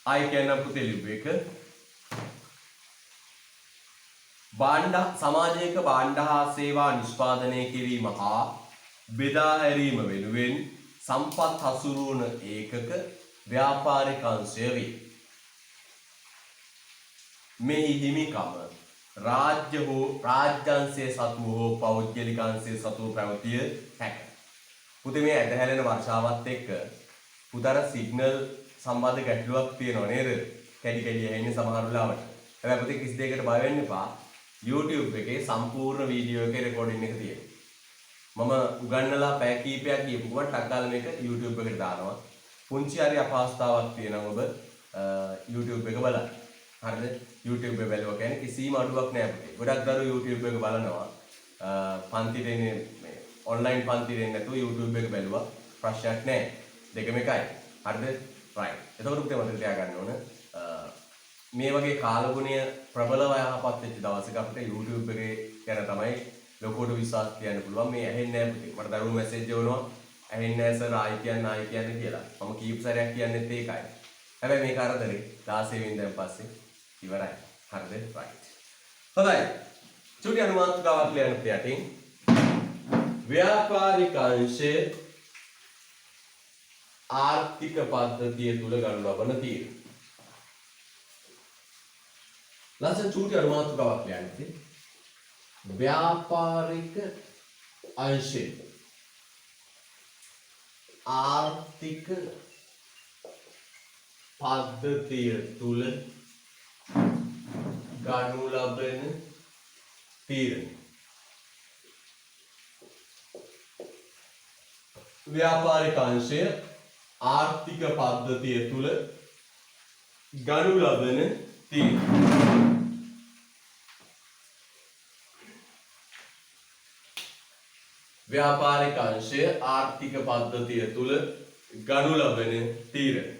ආයි කියන පුතේ ලිව් එක සමාජයක භාණ්ඩ හා සේවා නිෂ්පාදනය කිරීම හා බෙදා හැරීම වෙනුවෙන් සම්පත් හසුරුවන ඒකක ව්‍යාපාරික අංශය වේ. මෙහි හිමිකම රාජ්‍යංශය සතුව හෝ පෞද්ගලික අංශය සතුව පැවතිය හැකියි. පුතේ මේ ඇදහැරෙන වර්ෂාවත් එක්ක පුතර සිග්නල් සම්බන්ධ ගැටලුවක් තියෙනව නේද? කැඩි ඇහෙන්නේ සමහර වෙලාවට. හැබැයි පුතේ කිසි දෙයකට බය වෙන්න එපා. YouTube එකේ සම්පූර්ණ වීඩියෝ එකේ රෙකෝඩින් එක තියෙනවා. මම උගන්වලා පැය කීපයක් කියපු ගමන් ටක් ගාලා මේක YouTube එකට දානවා. පුංචි හරි අපහසුතාවක් තියෙනවා ඔබ YouTube එක බලන්න. හරිද? YouTube එක බැලුවා කියන්නේ කිසිම අඩුවක් නෑ පුතේ. ගොඩක් දරුවෝ YouTube එක බලනවා. පන්ති දෙන්නේ මේ ඔන්ලයින් පන්ති දෙන්නේ නැතුව YouTube එක බැලුවා. ප්‍රශ්නයක් නෑ. දෙකම එකයි. හරිද? right. එතකොට පුතේ මතක තියාගන්න ඕන මේ වගේ කාලගුණය ප්‍රබලව යහපත් වෙච්ච දවසක අපිට YouTube එකේ ගැන තමයි ලොකෝට විශ්වාස තියන්න පුළුවන්. මේ ඇහෙන්නේ නැහැ පුතේ. මට දරුවෝ මැසේජ් එවනවා. ඇහෙන්නේ නැහැ සර් ආයි කියන්නේ කියලා. මම කීප සැරයක් කියන්නෙත් ඒකයි. හැබැයි මේ කරදරේ 16 වෙනිදාන් පස්සේ ඉවරයි. හරිද? right. හොඳයි. චුටි අනුමානිකාවක් ලියන්න යටින් ව්‍යාපාරික අංශය ආර්ථික පද්ධතිය තුල ගනු ලබන තීරණ. ලස්සන චුටි අනුමානිකාවක් ලියන්න. व्यापारिक अंश आर्थिक पद्धतिय तुल गणु लबन तीरण. व्यापारिक अंश आर्थिक पद्धतिय तुल गणु लबन तीरण. व्यापारिक अंशය ආර්ථික පද්ධතිය තුල ගනු ලබන තීරණ.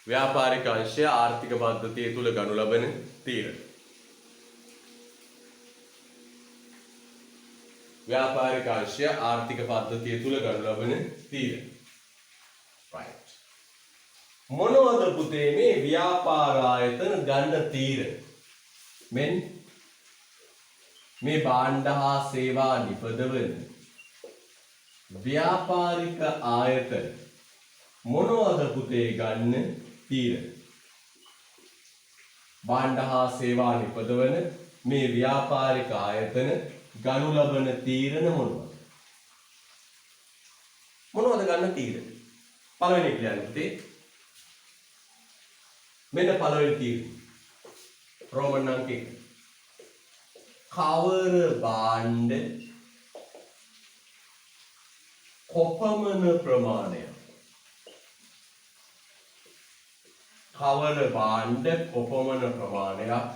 ව්‍යාපාරික අංශය ආර්ථික පද්ධතිය තුල ගනු ලබන තීරණ. ව්‍යාපාරික අංශය ආර්ථික පද්ධතිය තුල ගනු ලබන තීරණ. right. මොනවද පුතේ මේ ව්‍යාපාර ආයතන ගන්න තීරණ? මෙන් මේ භාණ්ඩ හා සේවා නිපදවන ව්‍යාපාරික ආයතන මොනවද පුතේ ගන්න තීරණ? භාණ්ඩ හා සේවා නිපදවන මේ ව්‍යාපාරික ආයතන ගනු ලබන තීරණ මොනවද? මොනවද ගන්න තීරණ? පළවෙනි කියන්නේ පුතේ මෙන්න පළවෙනි තීරණ. රෝමන් අංක 1. කවර භාණ්ඩ කොපමණ ප්‍රමාණයක් කවර භාණ්ඩ කොපමණ ප්‍රමාණයක්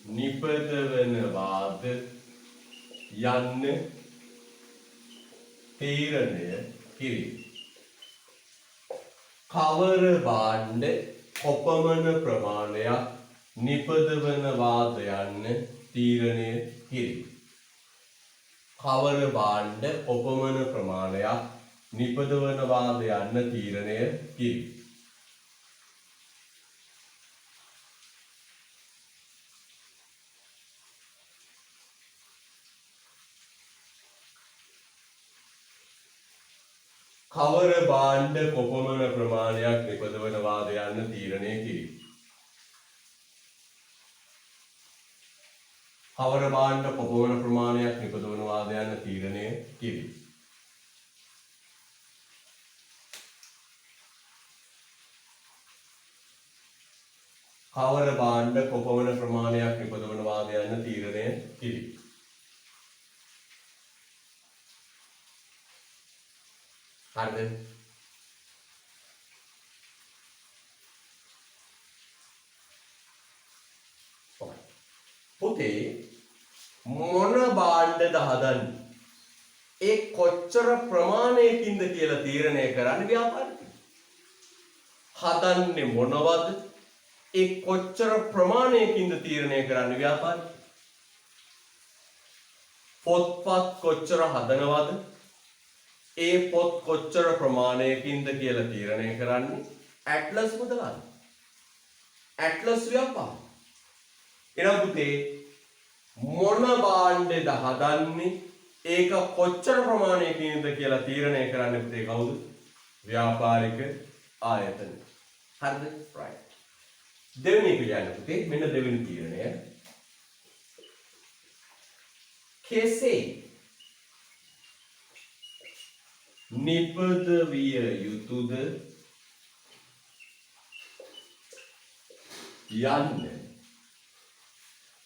නිපදවනවාද යන්න තීරණය කිරීම. කවර භාණ්ඩ කොපමණ ප්‍රමාණයක් නිපදවනවාද යන්න තීරණය කිරීම. කවර භාණ්ඩ කොපමණ ප්‍රමාණයක් නිපදවනවාද යන්න තීරණය කිරීම. කවර භාණ්ඩ කොපමණ ප්‍රමාණයක් නිපදවනවාද යන්න තීරණය කිරීම. කවර භාණ්ඩ කොපමණ ප්‍රමාණයක් නිපදවනවාද යන්න තීරණය කිරීම. කවර භාණ්ඩ කොපමණ ප්‍රමාණයක් නිපදවනවාද යන්න තීරණය කිරීම. හරිද? පුතේ මොන භාණ්ඩද හදන්නේ? ඒ කොච්චර ප්‍රමාණයකින්ද කියලා තීරණය කරන්න ව්‍යාපාරිකයෝ. හදන්නේ මොනවද? ඒ කොච්චර ප්‍රමාණයකින්ද තීරණය කරන්න ව්‍යාපාරිකයෝ. පොත්පත් කොච්චර හදනවද? ඒ පොත් කොච්චර ප්‍රමාණයකින්ද කියලා තීරණය කරන්නේ ඇට්ලස් මුදලාලි. ඇට්ලස් ව්‍යාපාර. එනම් පුතේ මොන භාණ්ඩද හදන්නේ ඒක කොච්චර ප්‍රමාණයකින්ද කියලා තීරණය කරන්නේ පුතේ කවුද? ව්‍යාපාරික ආයතන. හරිද? right. දෙවෙනි කියන්නේ පුතේ මෙන්න දෙවෙනි තීරණය. කෙසේ නිපදවිය යුතුද යන්න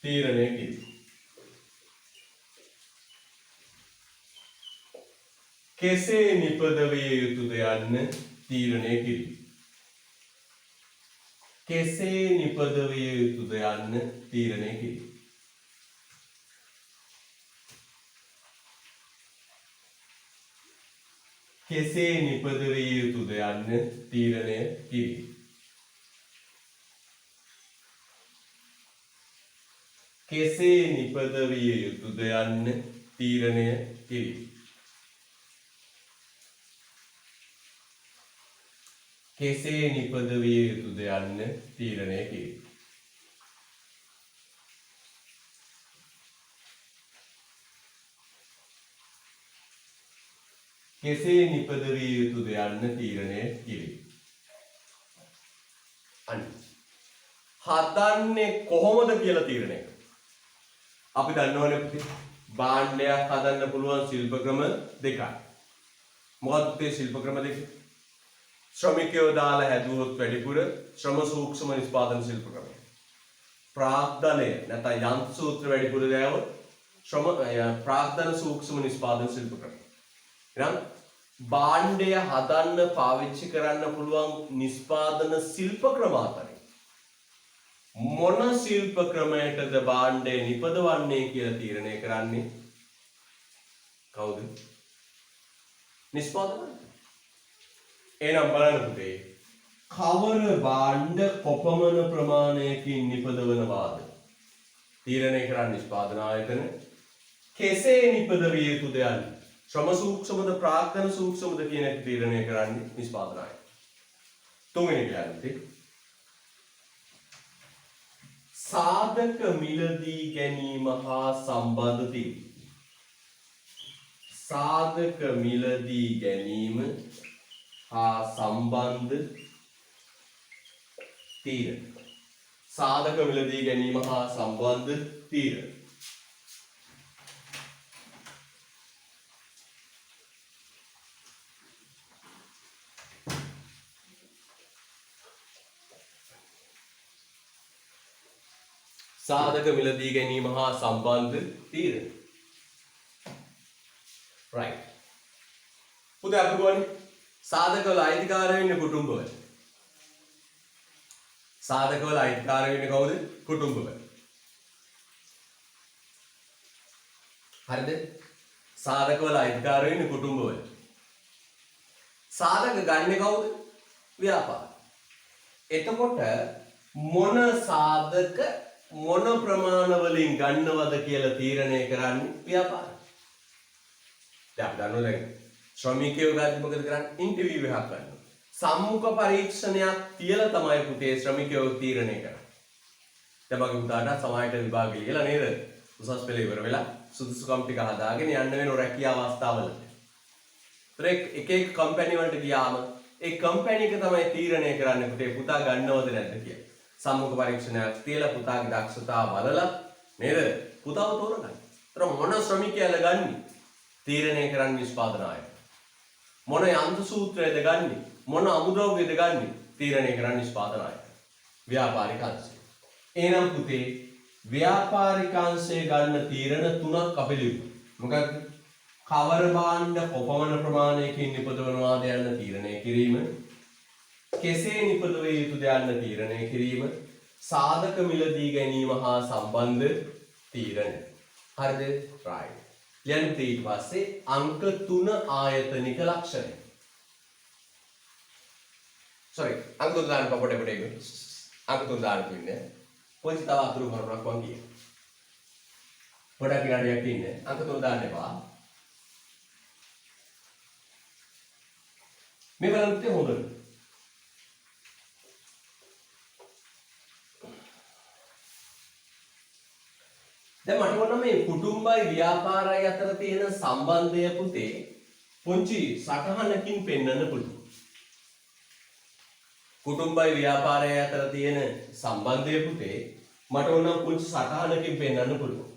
තීරණය කිරීම. කෙසේ නිපදවිය යුතුද යන්න තීරණය කිරීම. කෙසේ නිපදවිය යුතුද යන්න තීරණය කිරීම. කෙසේ නිපදවිය යුතුද යන්න තීරණය කිරීම. කෙසේ නිපදවිය යුතුද යන්න තීරණය කිරීම. කෙසේ නිපදවිය යුතුද යන්න තීරණය කිරීම. කෙසේ නිපදවිය යුතුද යන්න තීරණය කිරීම. හදන්නේ කොහොමද කියලා තීරණය කරනවා. අපි දන්නවනේ භාණ්ඩයක් හදන්න පුළුවන් ශිල්ප ක්‍රම දෙකයි. මොකක්ද මේ ශිල්ප ක්‍රම දෙක? ශ්‍රමිකයෝ දාලා හැදුවොත් වැඩිපුර ශ්‍රම සූක්ෂම නිෂ්පාදන ශිල්ප ක්‍රමය. ප්‍රාග්ධනය නැත්නම් යන්ත්‍ර සූත්‍ර වැඩිපුර දාවොත් ප්‍රාග්ධන සූක්ෂම නිෂ්පාදන ශිල්ප ක්‍රමය. එහෙනම් භාණ්ඩය හදන්න පාවිච්චි කරන්න පුළුවන් නිෂ්පාදන ශිල්ප ක්‍රම අතරින් මොන ශිල්ප ක්‍රමයකද භාණ්ඩය නිපදවන්නේ කියලා තීරණය කරන්නේ කවුද? නිෂ්පාදකවරයා. එහෙනම් බලන්න පුතේ. කවර භාණ්ඩ කොපමණ ප්‍රමාණයකින් නිපදවනවාද? තීරණය කරන්න නිෂ්පාදන ආයතන කෙසේ නිපද විය යුතුද යන්නේ. ශ්‍රම සූක්ෂමද ප්‍රාග්ධන සූක්ෂමද කියන එක තීරණය කරන්නේ නිෂ්පාදන ආයතන. තුන්වෙනි කියන්නේ සාධක මිලදී ගැනීම හා සම්බන්ධ තීරණ. සාධක මිලදී ගැනීම හා සම්බන්ධ තීරණ. සාධක මිලදී ගැනීම හා සම්බන්ධ තීරණ. සාධක මිලදී ගැනීම හා සම්බන්ධ තීරණ. right. පුතේ අපි ගොන්නේ සාධකවල අයිතිකාරය වෙන්නේ කුටුම්බවල. සාධකවල අයිතිකාරය වෙන්නේ කවුද? කුටුම්බවල. හරිද? සාධකවල අයිතිකාරය වෙන්නේ කුටුම්බවල. සාධක ගන්නේ කවුද? ව්‍යාපාර. එතකොට මොන සාධක මොන ප්‍රමාණ වලින් ගන්නවද කියලා තීරණය කරන්නේ ව්‍යාපාර. දැන් අපි දන්නවා දැන් ශ්‍රමිකයෝ ගාති මොකද කරන්නේ? ඉන්ටර්විව් එකක් ගන්නවා. සම්මුඛ පරීක්ෂණයක් තියලා තමයි පුතේ ශ්‍රමිකයෝ තීරණය කරන්නේ. දැන් මගේ පුතාට සමාජයට විභාගය ලියලා නේද? උසස් පෙළ ඉවර වෙලා සුදුසුකම් ටික හදාගෙන යන්න වෙන රැකියාව අවස්ථාවලට. එක එක කම්පැනි වලට ගියාම ඒ කම්පැනි එක තමයි තීරණය කරන්නේ පුතේ පුතා ගන්නවද නැද්ද කියලා. සම්මුඛ පරීක්ෂණයක් තියලා පුතාගේ දක්ෂතාව බලලා නේද? පුතාව තෝරගන්න. ඒතර මොන ශ්‍රමිකයද ගන්නේ? තීරණය කරන්නේ නිෂ්පාදන ආයතන. මොන යන්ත්‍ර සූත්‍රයද ගන්නේ? මොන අමුද්‍රව්‍යද ගන්නේ? තීරණය කරන්නේ නිෂ්පාදන ආයතන. ව්‍යාපාරික අංශය. එහෙනම් පුතේ ව්‍යාපාරික අංශය ගන්න තීරණ තුනක් අපි ලියමු. මොකක්ද? කවර භාණ්ඩ කොපමණ ප්‍රමාණයකින් නිපදවනවාද යන්න තීරණය කිරීම. කෙසේ නිපදවිය යුතුද යන්න තීරණය කිරීම. සාධක මිලදී ගැනීම හා සම්බන්ධ තීරණ. හරිද? right. ලියන්න ඊට පස්සේ අංක 3 ආයතනික ලක්ෂණය. sorry අංක 3 දාන්න පොඩ පොඩ එක. අංක 3 දාන්න තියෙන්නේ. පොඩි තව අතුරු කරුණක් වන් කිය. පොඩක් විනාඩියක් ඉන්නේ. අංක 3 දාන්න එපා. මේ බලන්න හොඳට. දැන් මට ඕන මේ කුටුම්බයි ව්‍යාපාරයි අතර තියෙන සම්බන්ධය පුතේ පුංචි සටහනකින් පෙන්වන්න පුළුවන්. කුටුම්බයි ව්‍යාපාරය අතර තියෙන සම්බන්ධය පුතේ මට ඕන පුංචි සටහනකින් පෙන්වන්න පුළුවන්.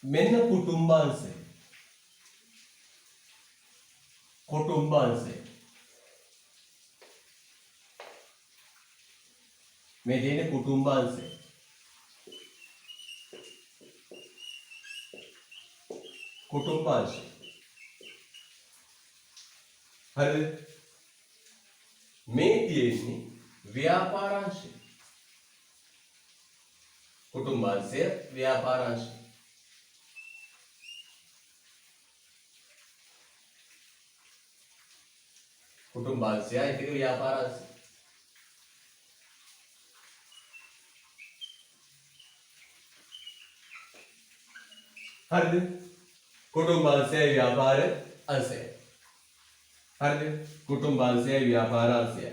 මෙන්න කුටුම්බාංශය. කුටුම්බාංශය. මේ තියෙන කුටුම්බාංශය. කුටුම්බාංශය. හරිද? මේ තියෙන්නේ ව්‍යාපාරාංශය. කුටුම්බාංශය ව්‍යාපාරාංශය. කුටුම්බාංශය ඒක ව්‍යාපාරාංශය. හරිද? කුටුම්බාංශය ව්‍යාපාර අංශය. හරිද? කුටුම්බාංශය ව්‍යාපාර අංශය.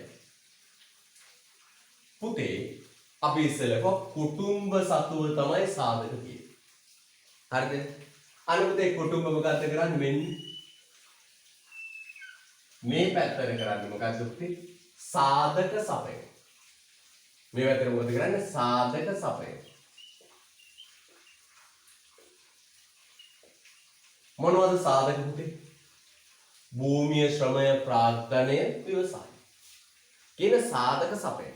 පුතේ අපි ඉස්සෙල්ලා කුටුම්බ සතුව තමයි සාධක කියන්නේ. හරිද? අනිත් පුතේ කුටුම්බ මොකක්ද කරන්නේ? මෙන්න මේ පැත්තට කරන්නේ මොකක්ද පුතේ? සාධක සපය. මේ පැත්තට මොකද කරන්නේ? සාධක සපය. මොනවද සාධක පුතේ? භූමිය, ශ්‍රමය, ප්‍රාග්ධනය, ව්‍යවසාය කියන සාධක සපය.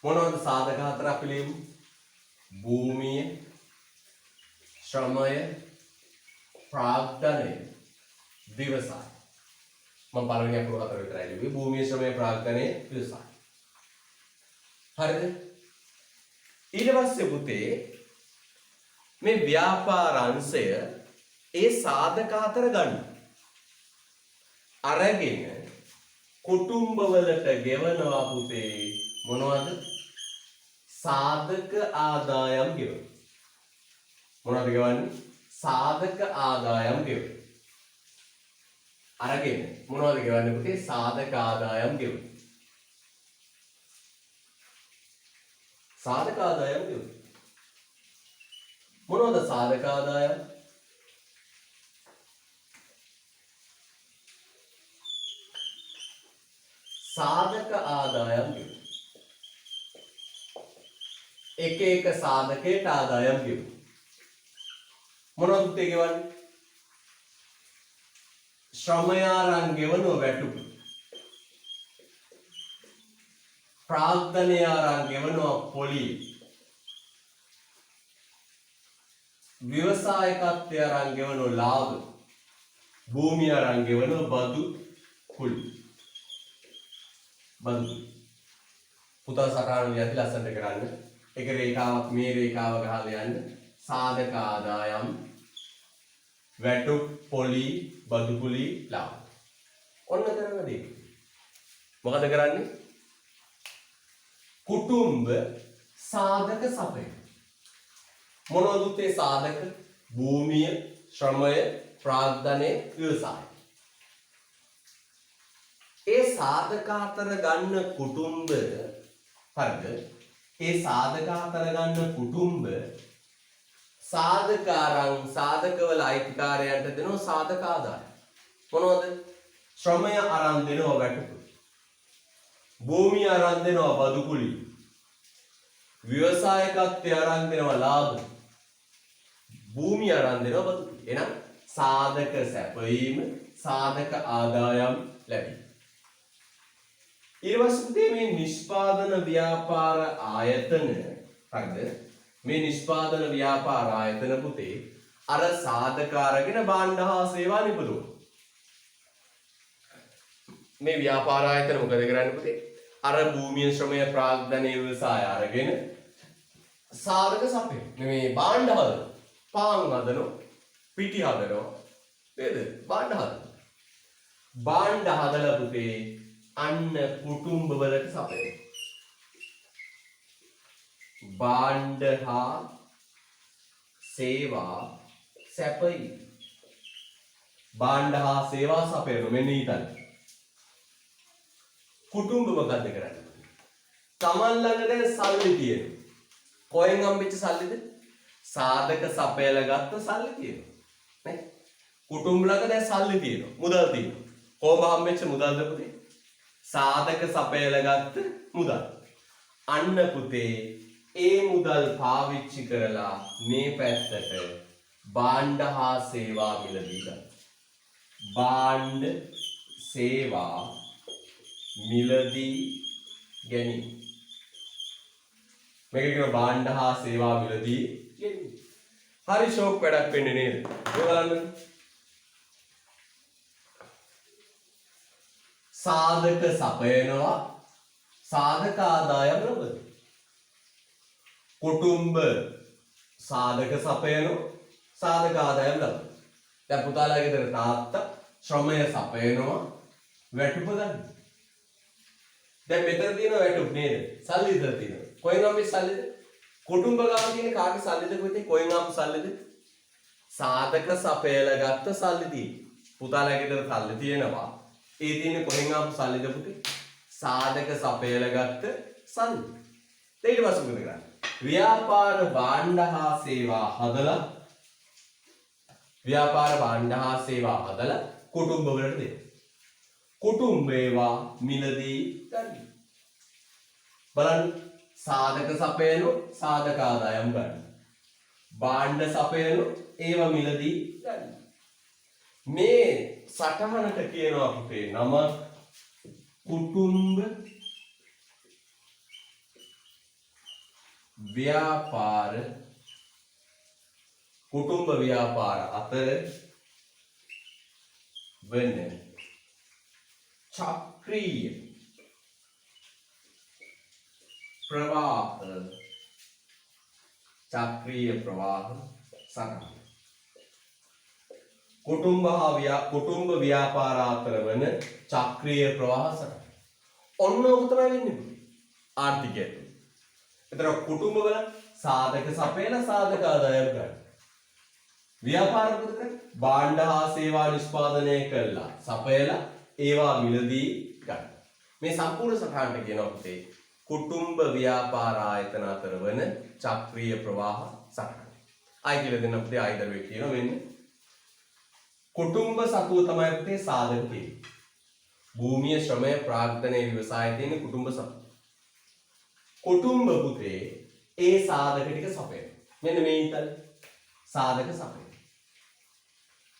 මොනවද සාධක හතර අපි ලියමු? භූමිය, ශ්‍රමය, ප්‍රාග්ධනය, ව්‍යවසාය. මම පළවෙනි අකුර හතර විතරයි ලිව්වේ. භූමිය, ශ්‍රමය, ප්‍රාග්ධනය, ව්‍යවසාය. හරිද? ඊට පස්සේ පුතේ මේ ව්‍යාපාර අංශය ඒ සාධක හතර ගන්න. අරගෙන කුටුම්බ වලට ගෙවනවා පුතේ මොනවද? සාධක ආදායම් ගෙවන. මොනවද ගෙවන්නේ? සාධක ආදායම් ගෙවන. අරගෙන මොනවද ගෙවන්නේ පුතේ? සාධක ආදායම් ගෙවන. සාධක ආදායම් ගෙවන. මොනවද සාධක ආදායම්? සාධක ආදායම් ගෙවන. එක එක සාධකයට ආදායම් ගෙවන. මොනවද පුතේ ගෙවන්නේ? ශ්‍රමය අරන් ගෙවන වැටුප. ප්‍රාග්ධනය අරන් ගෙවන පොලිය. ව්‍යවසායකත්වය අරන් ගෙවන ලාභ. භූමිය අරන් ගෙවන බදු කුලි. බදු. පුතා සටහන ලියද්දි ලස්සනට කරන්න. එක රේඛාවක් මේ රේඛාව ගහලා යන්න. සාධක ආදායම් වැටුප් පොලි බදු කුලි ලාභ. ඔන්න කරන දේ. මොකද කරන්නේ? කුටුම්බ සාධක සපය. මොනවද උත්තේ සාධක? භූමිය, ශ්‍රමය, ප්‍රාග්ධනය, ව්‍යවසාය. ඒ සාධක අතර ගන්න කුටුම්බ හරිද? ඒ සාධක අතර ගන්න කුටුම්බ සාධක අරන් සාධකවල අයිතිකාරයන්ට දෙනවා සාධක ආදායම්. මොනවද? ශ්‍රමය අරන් දෙනවා වැටුප. භූමිය අරන් දෙනවා බදු කුලි. ව්‍යවසායකත්වය අරන් දෙනවා ලාභ. භූමිය අරන් දෙනවා බදු කුලි. එහෙනම් සාධක සැපයීම, සාධක ආදායම් ලැබීම. ඊට පස්සේ මේ නිෂ්පාදන ව්‍යාපාර ආයතන හරිද? මේ නිෂ්පාදන ව්‍යාපාර ආයතන පුතේ අර සාධක අරගෙන භාණ්ඩ හා සේවා නිපදවනවා. මේ ව්‍යාපාර ආයතන මොකද කරන්නේ පුතේ? අර භූමිය, ශ්‍රමය, ප්‍රාග්ධනය, ව්‍යවසාය අරගෙන සාධක සපේ. මේ භාණ්ඩ හදනවා. පාන් හදනවා, පිටි හදනවා. නේද? භාණ්ඩ හදනවා. භාණ්ඩ හදලා පුතේ අන්න කුටුම්බ වලට සපේ. භාණ්ඩ හා සේවා සැපයි. භාණ්ඩ හා සේවා සපයන මෙන්න ඊතන. කුටුම්බ මොකද්ද කරන්නේ? Taman ළඟ දැන් සල්ලි තියෙනවා. කොහෙන් හම්බෙච්ච සල්ලිද? සාධක සපයලා ගත්ත සල්ලි තියෙනවා. නේ? කුටුම්බ ළඟ දැන් සල්ලි තියෙනවා. මුදල් තියෙනවා. කොහොම හම්බෙච්ච මුදල්ද පුතේ? සාධක සපයලා ගත්ත මුදල්. අන්න පුතේ ඒ මුදල් පාවිච්චි කරලා මේ පැත්තට භාණ්ඩ හා සේවා මිලදී ගන්න. භාණ්ඩ සේවා මිලදී ගැනීම. මේක කියන භාණ්ඩ හා සේවා මිලදී ගැනීම. හරි ෂෝක් වැඩක් වෙන්නේ නේද? ඔය බලන්න. සාධක සපයනවා සාධක ආදායම් ලබනවා. කුටුම්බ සාධක සපයනවා සාධක ආදායම් ලබනවා. දැන් පුතාලා ගෙදර තාත්තා ශ්‍රමය සපයනවා වැටුප ගන්න. දැන් මෙතන තියෙන වැටුප නේද? සල්ලි ඉදලා තියෙනවා. කොහෙන් අපි සල්ලිද? කුටුම්බ ගාව තියෙන කාගේ සල්ලිද කොහෙද? කොහෙන් ආපු සල්ලිද? සාධක සපයලා ගත්ත සල්ලි තියෙනවා. පුතාලා ගෙදර සල්ලි තියෙනවා. ඒ තියෙන්නේ කොහෙන් ආපු සල්ලිද පුතේ? සාධක සපයලා ගත්ත සල්ලි. ඊට පස්සේ මොකද කරන්නේ? ව්‍යාපාර භාණ්ඩ හා සේවා හදලා ව්‍යාපාර භාණ්ඩ හා සේවා හදලා කුටුම්බ වලට දෙන්න. කුටුම්බ ඒවා මිලදී ගන්න. බලන්න සාධක සපයන සාධක ආදායම් ගන්න. භාණ්ඩ සපයන ඒවා මිලදී ගන්න. මේ සටහනට කියනවා පුතේ නම කුටුම්බ ව්‍යාපාර. කුටුම්බ ව්‍යාපාර අතර වන චක්‍රීය ප්‍රවාහ සටහන. කුටුම්බ ව්‍යාපාර අතර වන චක්‍රීය ප්‍රවාහ සටහන. ඔන්න ඔක තමයි වෙන්නේ ආර්ථිකය තුළ. එතන කුටුම්බ වල සාධක සපයලා සාධක ආදායම් ගන්න. ව්‍යාපාර පුතක භාණ්ඩ හා සේවා නිෂ්පාදනය කළා සපයලා ඒවා මිලදී ගන්න. මේ සම්පූර්ණ සටහනට කියනවා පුතේ කුටුම්බ ව්‍යාපාර ආයතන අතර වන චක්‍රීය ප්‍රවාහ සටහන. ආයි කියලා දෙන්න පුතේ ආයිදරුවේ කියනවා මෙන්න කුටුම්බ සතුව තමයි පුතේ සාධක තියෙන්නේ. භූමිය ශ්‍රමය ප්‍රාග්ධනයේ ව්‍යවසායයේ තියෙන කුටුම්බ සතුව. කුටුම්බ පුතේ ඒ සාධක ටික සපයන. මෙන්න මේ ඉතල සාධක සපයන.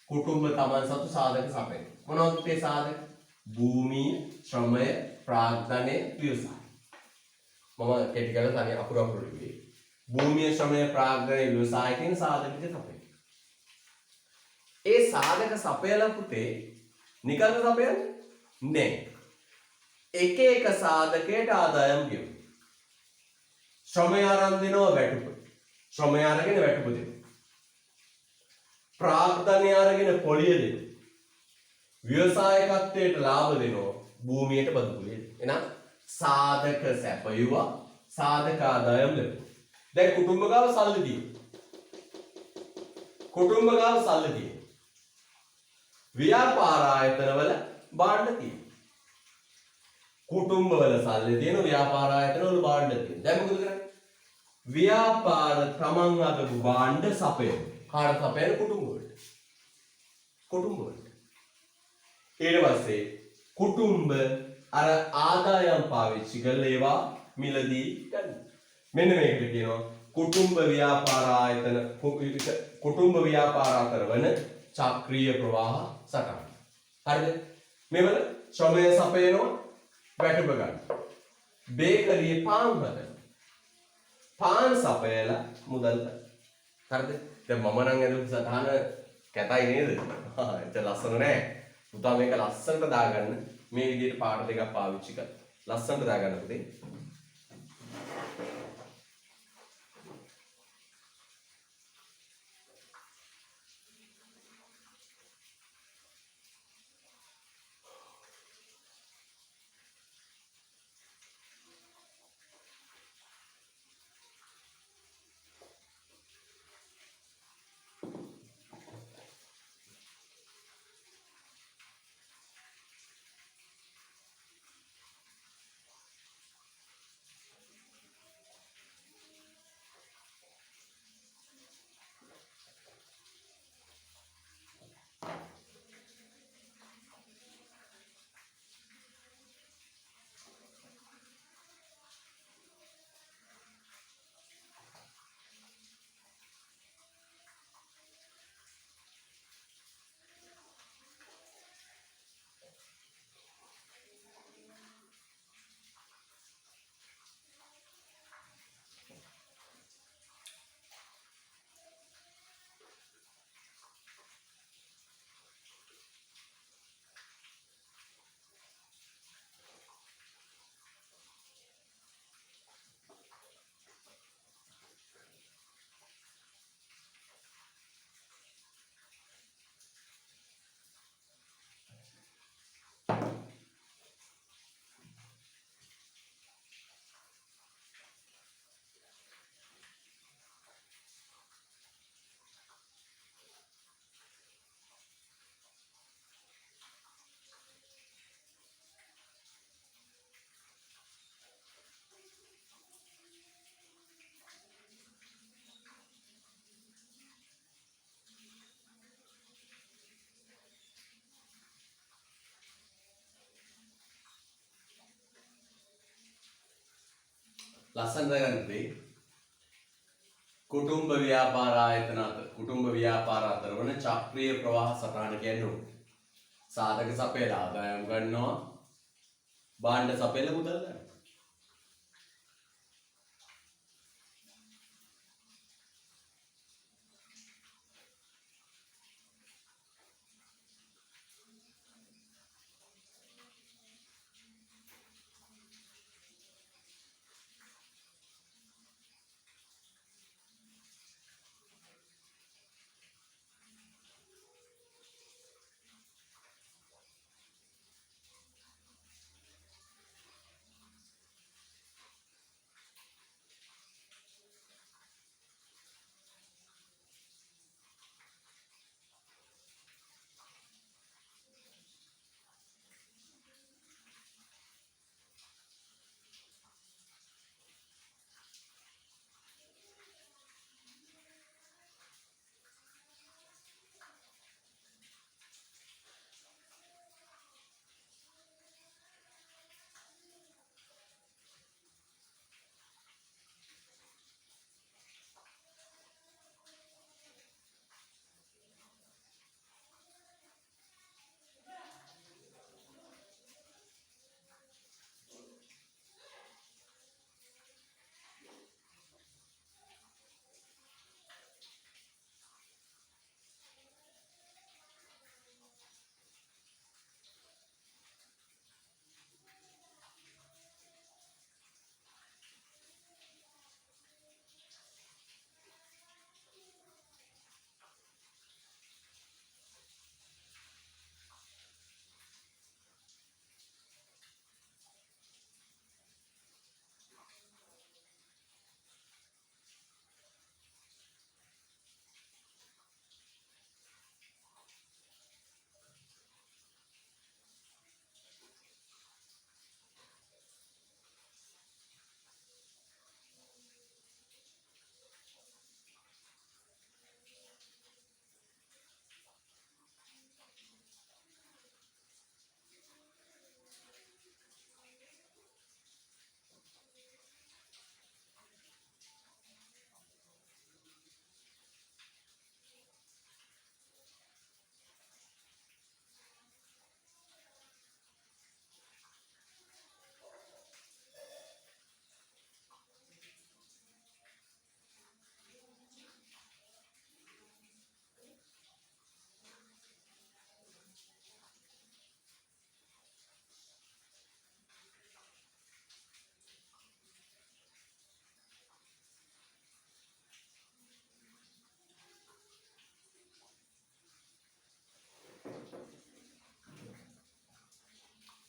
කුටුම්බ තමන් සතු සාධක සපයන. මොනවද පුතේ සාධක? භූමිය ශ්‍රමය ප්‍රාග්ධනයේ ව්‍යවසාය. මම කෙටි කරලා තනිය අකුරු ලිව්වේ. භූමිය ශ්‍රමය ප්‍රාග්ධනයේ ව්‍යවසායයේ තියෙන සාධක ටික සපයන. ඒ සාධක සපයලා පුතේ නිකන් සපයන්නේ නෑ. එක එක සාධකයට ආදායම් ගෙවු. ශ්‍රමය ආරම්භ දෙනවා වැටුප. ශ්‍රමය අරගෙන වැටුප දෙනවා. ප්‍රාග්ධනය අරගෙන පොලිය දෙනවා. ව්‍යවසායකත්වයට ලාභ දෙනවා. භූමියට බදු කුලිය දෙනවා. එහෙනම් සාධක සැපයුවා සාධක ආදායම් ලැබුවා. දැන් කුටුම්බ ගාව සල්ලි තියෙනවා. කුටුම්බ ගාව සල්ලි තියෙනවා. ව්‍යාපාර ආයතනවල භාණ්ඩ තියෙනවා. කුටුම්බවල සල්ලි තියෙනවා ව්‍යාපාර ආයතනවල භාණ්ඩ තියෙනවා. දැන් මොකද කරන්නේ? ව්‍යාපාර තමන් අදපු භාණ්ඩ සපයන. කාට සපයන? කුටුම්බ වලට. කුටුම්බ වලට. ඊට පස්සේ කුටුම්බ අර ආදායම් පාවිච්චි කරලා ඒවා මිලදී ගන්න. මෙන්න මේකට කියනවා කුටුම්බ ව්‍යාපාර ආයතන කුටුම්බ ව්‍යාපාර අතර වන චක්‍රීය ප්‍රවාහ සටහන. හරිද? මේවල ශ්‍රමය සපයනවා වැටුප ගන්න. බේකරියේ පාන් හදන. පාන් සපයලා මුදල් ගන්න. හරිද? දැන් මම නම් ඇදුම් සටහන කැතයි නේද? ඒක ලස්සන නෑ. පුතා මේක ලස්සනට දාගන්න. මේ විදිහට පාට දෙකක් පාවිච්චි කරලා ලස්සනට දාගන්න පුතේ. ලස්සන දාගන්න කුටුම්බ ව්‍යාපාර ආයතන අතර කුටුම්බ ව්‍යාපාර අතර වන චක්‍රීය ප්‍රවාහ සටහන කියන්නේ සාධක සපයලා ආදායම් ගන්නවා භාණ්ඩ සපයලා මුදල් ගන්නවා.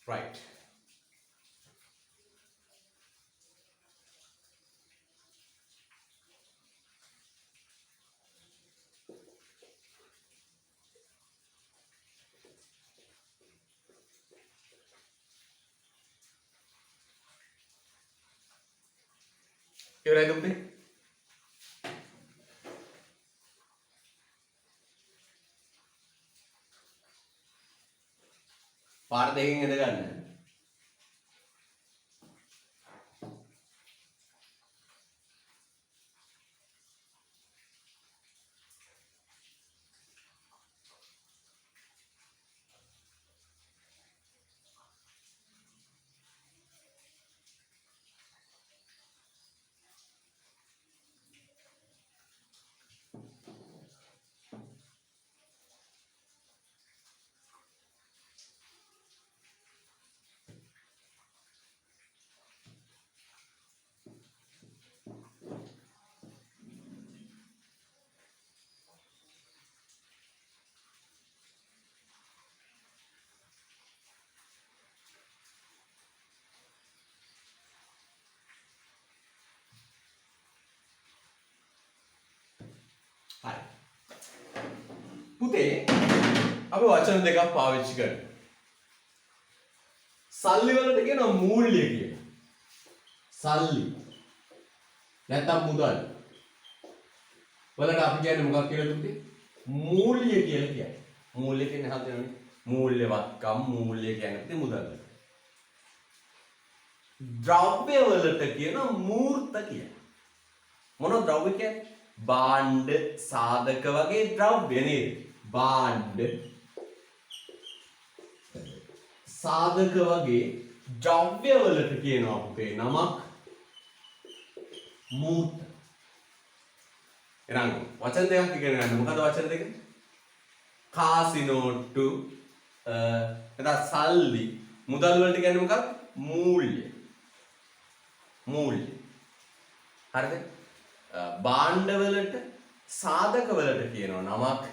right. ඉවරයිද පුතේ? පාර දෙකකින් ඉඳ ගන්න. හරි. පුතේ අපි වචන දෙකක් පාවිච්චි කරමු. සල්ලි වලට කියනවා මූල්‍ය කියලා. සල්ලි නැත්නම් මුදල් වලට අපි කියන්නේ මොකක් කියලාද පුතේ? මූල්‍ය කියලා කියන්නේ. මූල්‍ය කියන්නේ හදන්නේ මූල්‍යවත්කම් මූල්‍ය කියන්නේ පුතේ මුදල්. ද්‍රව්‍ය වලට කියනවා මූර්ත කියලා. මොන ද්‍රව්‍ය කියන්නේ? භාණ්ඩ සාධක වගේ ද්‍රව්‍ය නේද? භාණ්ඩ සාධක වගේ ද්‍රව්‍ය වලට කියනවා පුතේ නමක් මූර්ත. එහෙනම් වචන දෙකක් ඉගෙන ගන්න. මොකද වචන දෙක? කාසිනෝට්ටු එතන සල්ලි මුදල් වලට කියන්නේ මොකක්ද? මූල්‍ය. මූල්‍ය. හරිද? භාණ්ඩ වලට සාධක වලට කියනවා නමක්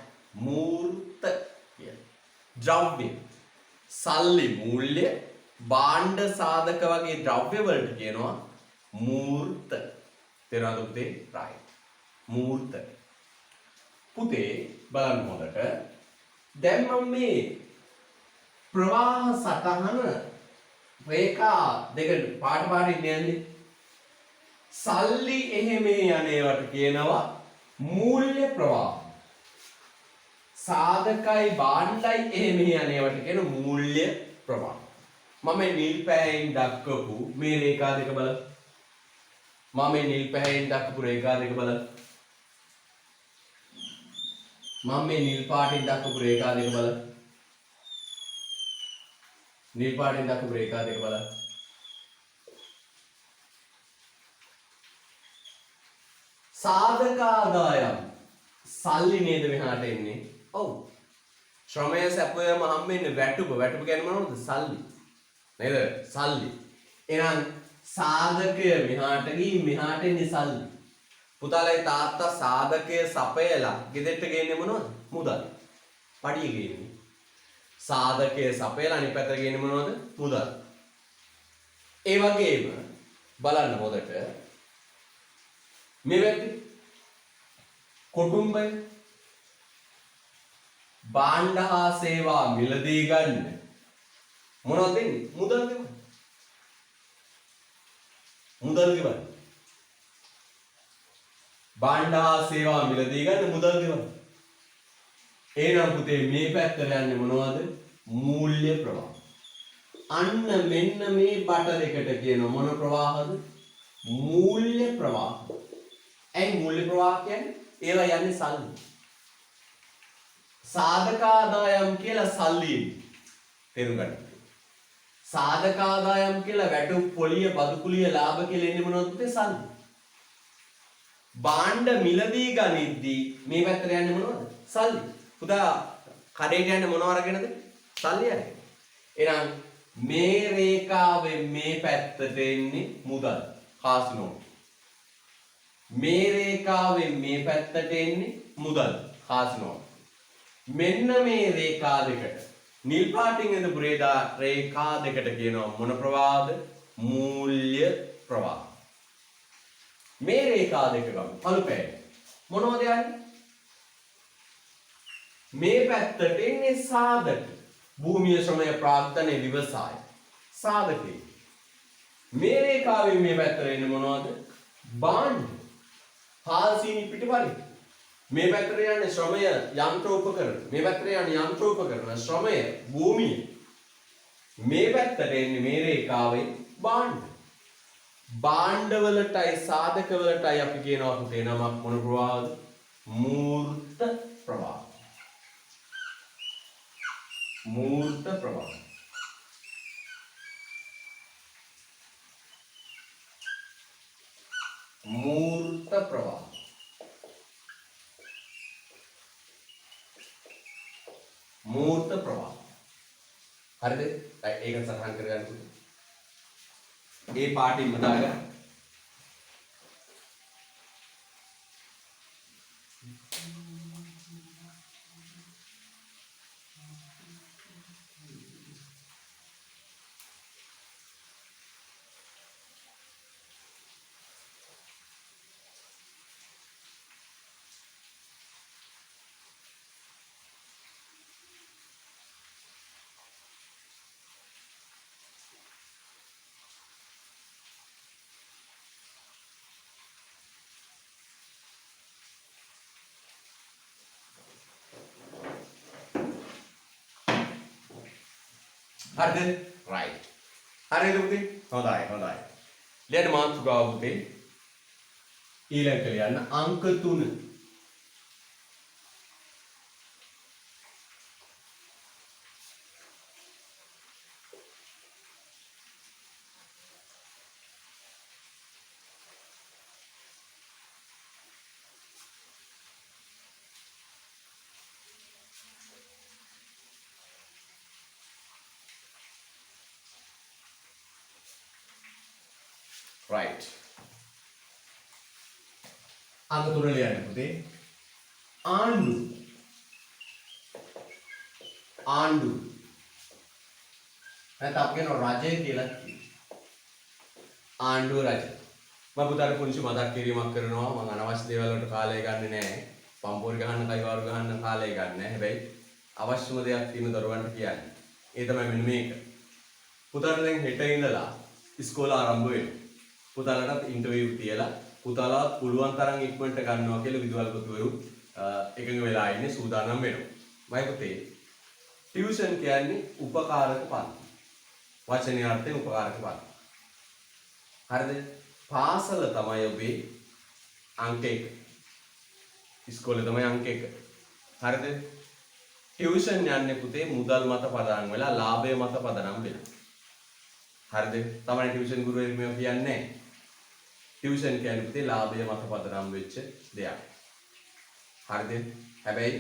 මූර්ත කියලා. ද්‍රව්‍ය සල්ලි මූල්‍ය භාණ්ඩ සාධක වගේ ද්‍රව්‍ය වලට කියනවා මූර්ත. තේරුණාද පුතේ? right. මූර්ත. පුතේ බලන්න හොඳට. දැන් මම මේ ප්‍රවාහ සටහන රේඛා දෙක පාට පාටින් යන්නේ. සල්ලි එහෙම යන ඒවට කියනවා මූල්‍ය ප්‍රවාහ. සාධකයි භාණ්ඩයි එහෙම යන ඒවට කියන මූල්‍ය ප්‍රවාහ. මම නිල් පැහැයෙන් දක්වපු මේ රේඛා දෙක බලන්න. මම නිල් පැහැයෙන් දක්වපු රේඛා දෙක බලන්න. මම මේ නිල් පාටින් දක්වපු රේඛා දෙක බලන්න. නිල් පාටින් දක්වපු රේඛා දෙක බලන්න. සාධක ආදායම් සල්ලි නේද මෙහාට එන්නේ? ඔව්. ශ්‍රමය සැපයම හම්බෙන්නේ වැටුප. වැටුප කියන්නේ මොනවද? සල්ලි. නේද? සල්ලි. එහෙනම් සාධකය මෙහාට ගිහින් මෙහාට එන්නේ සල්ලි. පුතාලයි තාත්තා සාධකය සපයලා ගෙදරට ගේන්නේ මොනවද? මුදල්. පඩිය ගේන්නේ. සාධකය සපයලා අනිත් පැත්තට ගේන්නේ මොනවද? මුදල්. ඒ වගේම බලන්න හොදට මෙවැනි කුටුම්බය භාණ්ඩ හා සේවා මිලදී ගන්න මොනවද දෙන්නේ? මුදල් දෙන්න. මුදල් දෙන්න. භාණ්ඩ හා සේවා මිලදී ගන්න මුදල් දෙන්න. එහෙනම් පුතේ මේ පැත්තට යන්නේ මොනවද? මූල්‍ය ප්‍රවාහ. අන්න මෙන්න මේ බට දෙකට කියන මොන ප්‍රවාහද? මූල්‍ය ප්‍රවාහ. ඇයි මූල්‍ය ප්‍රවාහ කියන්නේ? ඒවා යන්නේ සල්ලි. සාධක ආදායම් කියලා සල්ලි තේරුම් ගන්න. සාධක ආදායම් කියලා වැටුප් පොලිය බදු කුලිය ලාභ කියලා එන්නේ මොනවද? සල්ලි. භාණ්ඩ මිලදී ගනිද්දී මේ පැත්තට යන්නේ මොනවද? සල්ලි. පුතා කඩේට යන්නේ මොනව අරගෙනද? සල්ලි අරගෙන. එහෙනම් මේ රේඛාවෙන් මේ පැත්තට එන්නේ මුදල්. කාසිනෝ. මේ රේඛාවෙන් මේ පැත්තට එන්නේ මුදල්. කාසිනෝ. මෙන්න මේ රේඛා දෙකට නිල් පාටින් එඳපු රේඛා දෙකට කියනවා මොන ප්‍රවාහද? මූල්‍ය ප්‍රවාහ. මේ රේඛා දෙක ගමු. පළු පැය. මොනවද යන්නේ? මේ පැත්තට එන්නේ සාධක. භූමිය ශ්‍රමය ප්‍රාර්ථනයේ විවසාය. සාධකේ. මේ රේඛාවෙන් මේ පැත්තට එන්නේ මොනවද? භාණ්ඩ. හාල්සීනි පිටිපරිදි. මේ පැත්තට යන්නේ ශ්‍රමය යන්ත්‍රෝපකරණ. මේ පැත්තට යන්නේ යන්ත්‍රෝපකරණ ශ්‍රමය භූමිය. මේ පැත්තට එන්නේ මේ රේඛාවෙන් භාණ්ඩ. භාණ්ඩවලටයි සාධකවලටයි අපි කියනවා පුතේ නමක් මොන ප්‍රවාහද? මූර්ත ප්‍රවාහ. මූර්ත ප්‍රවාහ. මූර්ත ප්‍රවාහ. මූර්ත ප්‍රවාහ. හරිද? ඒක සටහන් කරගන්න පුතේ. ඒ පාටින්ම දාගන්න. හරිද? right. හරිද පුතේ? හොඳයි හොඳයි. ලියන්න මාතෘකාව පුතේ. ඊළඟට ලියන්න අංක 3. right. අංක 3 ලියන්න පුතේ. ආණ්ඩු. ආණ්ඩු. නැත්නම් අපි කියනවා රජය කියලා කියනවා. ආණ්ඩුව රජය. මම පුතාට පුංචි මතක් කිරීමක් කරනවා. මම අනවශ්‍ය දේවල් වලට කාලය ගන්නෙ නැහැ. පම්පෝරි ගහන්න, කයිවාරු ගහන්න කාලය ගන්න නැහැ. හැබැයි අවශ්‍යම දෙයක් තියෙන දරුවන්ට කියන්නේ. ඒ තමයි මෙන්න මේක. පුතාට දැන් හෙට ඉඳලා ඉස්කෝල ආරම්භ වෙනවා. පුතාලට ඉන්ටර්විව් තියලා පුතාලා පුළුවන් තරම් ඉක්මනට ගන්නවා කියලා විදුහල්පතිවරු එකඟ වෙලා ඉන්නේ සූදානම් වෙනවා. මයි පුතේ ටියුෂන් කියන්නේ උපකාරක පන්ති. වචනේ අර්ථයෙන් උපකාරක පන්ති. හරිද? පාසල තමයි ඔබේ අංක 1. ඉස්කෝලේ තමයි අංක 1. හරිද? ටියුෂන් යන්නේ පුතේ මුදල් මත පදනම් වෙලා ලාභය මත පදනම් වෙලා. හරිද? තමයි ටියුෂන් ගුරුවරයෙක් මේව කියන්නේ නැහැ. ටියුෂන් කියන්නේ පුතේ ලාභය මත පදනම් වෙච්ච දෙයක්. හරිද? හැබැයි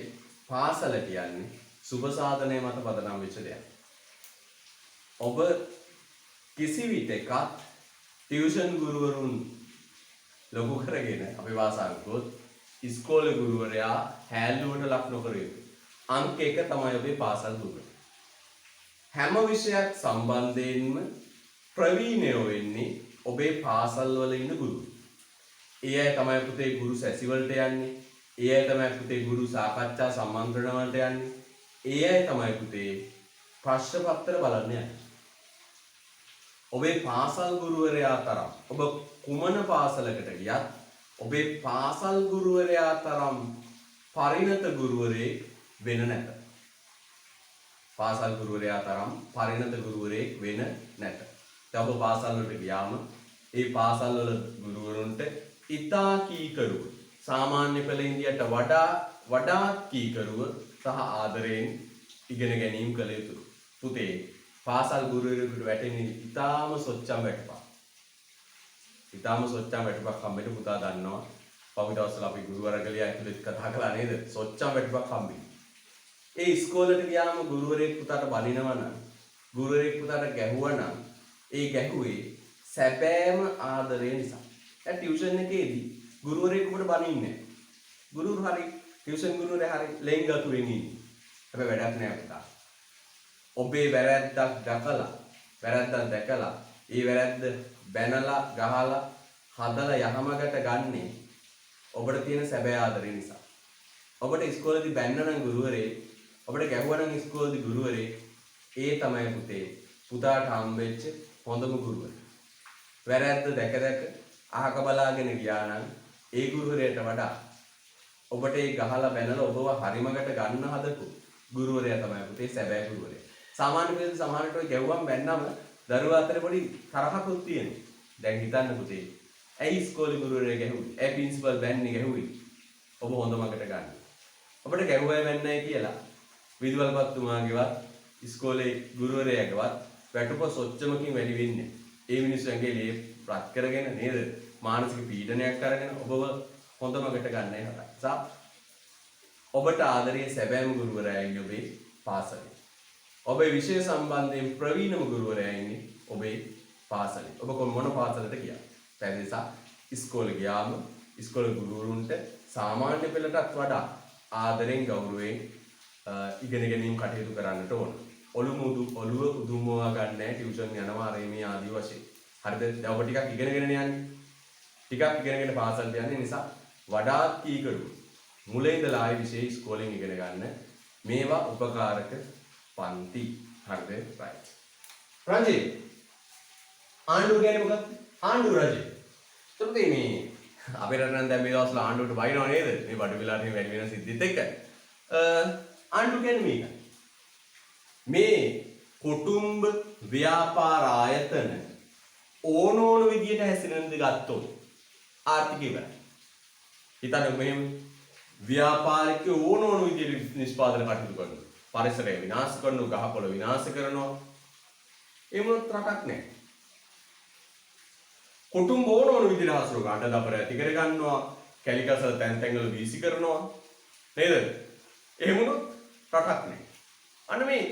පාසල කියන්නේ සුබ සාධනය මත පදනම් වෙච්ච දෙයක්. ඔබ කිසි විටක ටියුෂන් ගුරුවරුන් ලොකු කරගෙන අපි වාසාවකොත් ඉස්කෝලේ ගුරුවරයා හැල්ලුවට ලක් නොකර යුතුයි. අංක 1 තමයි ඔබේ පාසල් ගුරුවරයා. හැම විෂයක් සම්බන්ධයෙන්ම ප්‍රවීණයෝ වෙන්නේ ඔබේ පාසල් වල ඉන්න ගුරුවරු. ඒ අය තමයි පුතේ ගුරු සැසි වලට යන්නේ. ඒ අය තමයි පුතේ ගුරු සාකච්ඡා සම්මන්ත්‍රණ වලට යන්නේ. ඒ අය තමයි පුතේ ප්‍රශ්න පත්‍ර බලන්න යන්නේ. ඔබේ පාසල් ගුරුවරයා තරම් ඔබ කුමන පාසලකට ගියත් ඔබේ පාසල් ගුරුවරයා තරම් පරිණත ගුරුවරයෙක් වෙන නැත. පාසල් ගුරුවරයා තරම් පරිණත ගුරුවරයෙක් වෙන නැත. දැන් ඔබ පාසල් වලට ගියාම ඒ පාසල් වල ගුරුවරුන්ට ඉතා කීකරුව සාමාන්‍ය පෙළ ඉන්දියට වඩා කීකරුව සහ ආදරයෙන් ඉගෙන ගැනීම කළ යුතුයි. පුතේ පාසල් ගුරුවරයෙකුට වැටෙන්නේ ඉතාම සොච්චම් වැටපක්. ඉතාම සොච්චම් වැටපක් හම්බෙන්න පුතා දන්නවා. පහුගිය දවස්වල අපි ගුරුවරගලිය ඇතුළේ කතා කළා නේද? සොච්චම් වැටපක් හම්බෙන්නේ. ඒ ඉස්කෝලේට ගියාම ගුරුවරයෙක් පුතාට බනිනවා නම්, ගුරුවරයෙක් පුතාට ගැහුවා නම්, ඒ ගැහුවේ සැබෑම ආදරය නිසා. දැන් ටියුෂන් එකේදී ගුරුවරයෙක් ඔබට බනින්නේ නැහැ. ගුරුවරු හරි ටියුෂන් ගුරුවරයා හරි ලෙන්ගතුවෙන් ඉන්නේ. හැබැයි වැඩක් නෑ පුතා. ඔබේ වැරැද්දක් දැකලා ඒ වැරැද්ද බැනලා ගහලා හදලා යහමගට ගන්නේ ඔබට තියෙන සැබෑ ආදරේ නිසා. ඔබට ඉස්කෝලේදී බැන්න නම් ගුරුවරේ, ඔබට ගැහුවා නම් ඉස්කෝලේදී ගුරුවරේ, ඒ තමයි පුතේ පුතාට හම්බෙච්ච හොඳම ගුරුවරයා. වැරැද්ද දැක අහක බලාගෙන ගියා නම් ඒ ගුරුවරයාට වඩා ඔබට ඒ ගහලා බැනලා ඔබව හරිමකට ගන්න හදපු ගුරුවරයා තමයි පුතේ සැබෑ ගුරුවරයා. සාමාන්‍ය පෙළ සමහරට ඔය ගැව්වම් බැන්නම දරුවා අතර පොඩි තරහකුත් තියෙනවා. දැන් හිතන්න පුතේ. ඇයි ඉස්කෝලේ ගුරුවරයා ගැහුවේ? ඇයි ප්‍රින්සිපල් බැන්නේ ගැහුවේ? ඔබ හොඳ මගට ගන්න. ඔබට ගැහුවයි බැන්නයි කියලා විදුහල්පතිතුමාගේවත් ඉස්කෝලේ ගුරුවරයාගේවත් වැටුප සොච්චමකින් වැඩි වෙන්නේ. ඒ මිනිස්සුන්ගේ ලේ රත් කරගෙන නේද? මානසික පීඩනයක් අරගෙන ඔබව හොඳ මගට ගන්නයි හදන්නේ. ඔබට ආදරයේ සැබෑම ගුරුවරයා ඉන්නේ ඔබේ පාසලේ. ඔබේ විෂය සම්බන්ධයෙන් ප්‍රවීණම ගුරුවරයා ඉන්නේ ඔබේ පාසලේ. ඔබ මොන පාසලට ගියා? පැහැදිලිසා ඉස්කෝලේ ගියාම ඉස්කෝලේ ගුරුවරුන්ට සාමාන්‍ය පෙළටත් වඩා ආදරෙන් ගෞරවයෙන් ඉගෙන ගැනීම කටයුතු කරන්නට ඕන. ඔළුව උදුම්මවා ගන්න නැහැ ටියුෂන් යනවා අර මේ ආදී වශයෙන්. හරිද? දැන් ඔබ ටිකක් ඉගෙනගෙන යන්නේ. ටිකක් ඉගෙනගෙන පාසලට යන්නේ නිසා වඩාත් කීකරු මුලින් ඉඳලා ආයේ විශේෂ ඉස්කෝලෙන් ඉගෙන ගන්න මේවා උපකාරක පන්ති. හරිද? right. රජේ ආණ්ඩුව කියන්නේ මොකක්ද? ආණ්ඩුව රජේ. ඒකට මේ අපේ රට නම් දැන් මේ දවස්වල ආණ්ඩුවට බයිනව නේද? මේ බඩු විලාසයෙන් වැඩි වෙන සිද්ධිත් එක්ක. ආණ්ඩුව කියන්නේ මේක. මේ කුටුම්බ ව්‍යාපාර ආයතන ඕන විදියට හැසිරෙන්න ගත්තොත් ආර්ථිකය ඉවරයි. හිතන්න මෙහෙම ව්‍යාපාරිකයෝ ඕන විදියට නිෂ්පාදන කටයුතු කරනවා. පරිසරය විනාශ කරනවා, ගහකොළ විනාශ කරනවා. ඒ මොනවත් රටක් නැහැ. කුටුම්බ ඕන විදියට හසුරුව ගන්න දබර ඇති කර ගන්නවා, කැලිකසල තැන් තැන්වල වීසි කරනවා. නේද? එහෙම වුණොත් රටක් නැහැ. අන්න මේ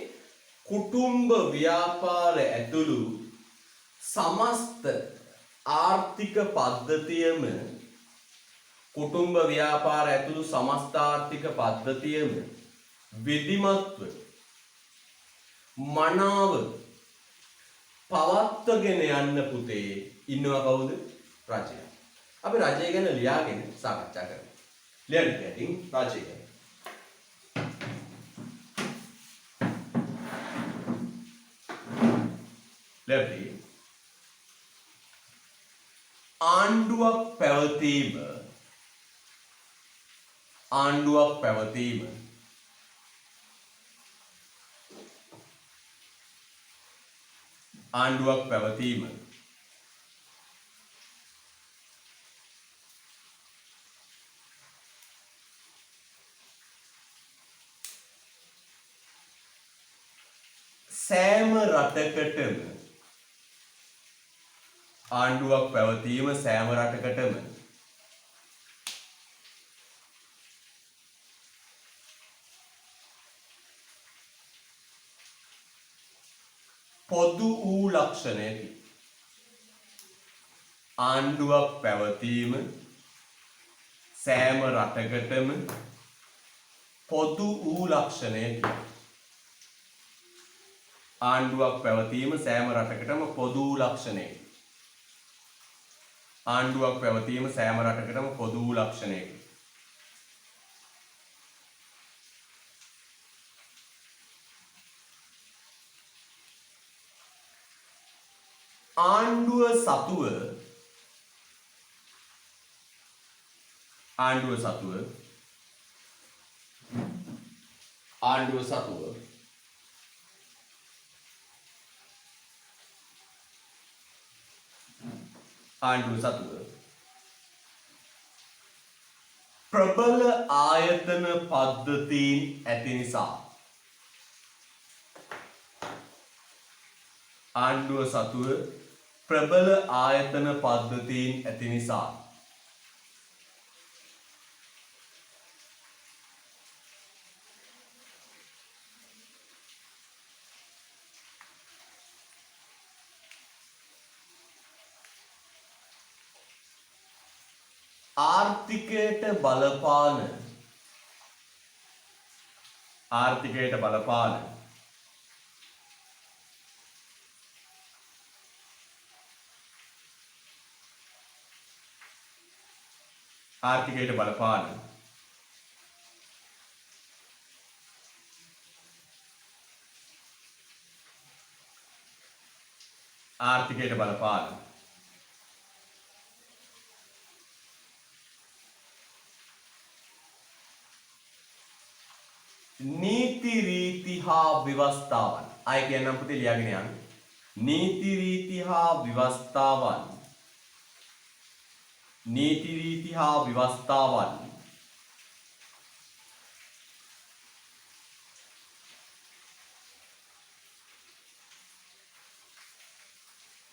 කුටුම්බ ව්‍යාපාර ඇතුළු සමස්ත ආර්ථික පද්ධතියම කුටුම්බ ව්‍යාපාර ඇතුළු සමස්ත ආර්ථික පද්ධතියම විධිමත්ව මනාව පවත්වගෙන යන්න පුතේ ඉන්නවා කවුද? රජය. අපි රජය ගැන ලියාගෙන සාකච්ඡා කරමු. ලියන්න ඉතින් රජය ගැන. ලැබී ආණ්ඩුවක් පැවතීම සෑම රටකටම පොදු වූ ලක්ෂණයකි. ආණ්ඩුවක් පැවතීම සෑම රටකටම පොදු වූ ලක්ෂණයකි. ආණ්ඩුවක් පැවතීම සෑම රටකටම පොදු වූ ලක්ෂණයකි. ආණ්ඩුවක් පැවතීම සෑම රටකටම පොදු වූ ලක්ෂණයකි. ආණ්ඩුව සතුව ප්‍රබල ආයතන පද්ධතීන් ඇති නිසා ආර්ථිකයට බලපාන ආර්ථිකයට බලපාන ආර්ථිකයට බලපාන නීති රීති හා ව්‍යවස්ථාවන් ආයෙ කියන්නම් පුතේ ලියාගෙන යන්න නීති රීති හා ව්‍යවස්ථාවන් නීති රීති හා ව්‍යවස්ථාවන්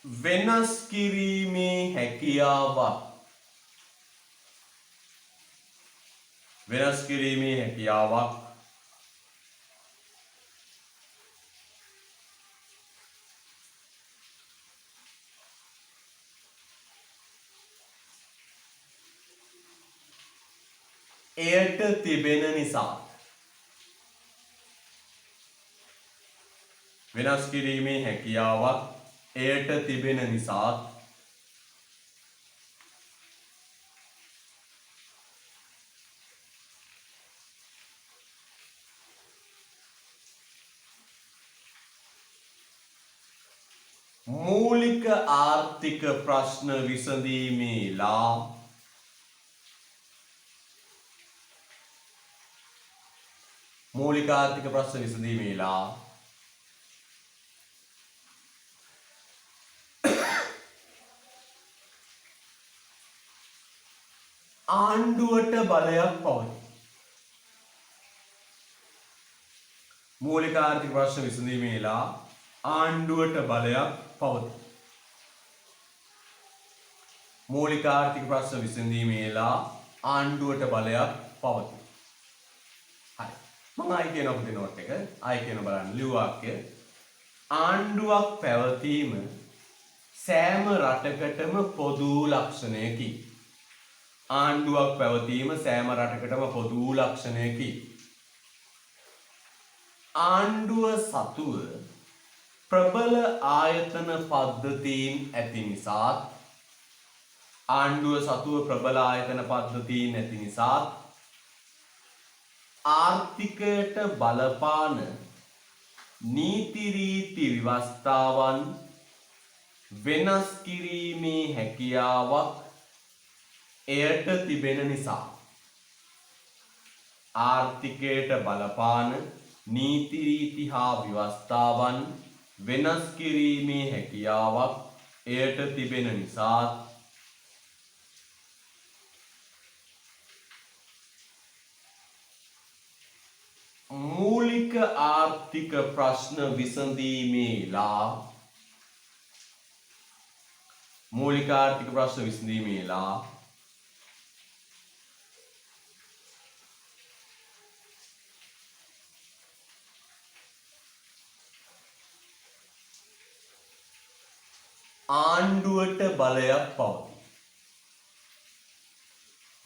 වෙනස් කිරීමේ හැකියාවක් වෙනස් කිරීමේ හැකියාවක් එයට තිබෙන නිසා වෙනස් කිරීමේ හැකියාවක් එයට තිබෙන නිසා මූලික ආර්ථික ප්‍රශ්න විසඳීමේලා මූලික ආර්ථික ප්‍රශ්න විසඳීමේලා ආණ්ඩුවට බලයක් පවතී. මූලික ආර්ථික ප්‍රශ්න විසඳීමේලා ආණ්ඩුවට බලයක් පවතී. මූලික ආර්ථික ප්‍රශ්න විසඳීමේලා ආණ්ඩුවට බලයක් පවතී. හරි. මම ආයි කියන අපේ නෝට් එක ආයි කියන බලන්න ලියුවාක්‍ය ආණ්ඩුවක් පැවතීම සෑම රටකටම පොදු ලක්ෂණයකි. ආණ්ඩුවක් පැවතීම සෑම රටකටම පොදු ලක්ෂණයකි. ආණ්ඩුව සතුව ප්‍රබල ආයතන පද්ධතීන් ඇති නිසාත් ආණ්ඩුව සතුව ප්‍රබල ආයතන පද්ධතීන් ඇති නිසාත් ආර්ථිකයට බලපාන නීති රීති ව්‍යවස්ථාවන් වෙනස් කිරීමේ හැකියාවක් එයට තිබෙන නිසා ආර්ථිකයට බලපාන නීති රීති හා ව්‍යවස්ථාවන් වෙනස් කිරීමේ හැකියාවක් එයට තිබෙන නිසා මූලික ආර්ථික ප්‍රශ්න විසඳීමේලා මූලික ආර්ථික ප්‍රශ්න විසඳීමේලා ආණ්ඩුවට බලයක් පවතී.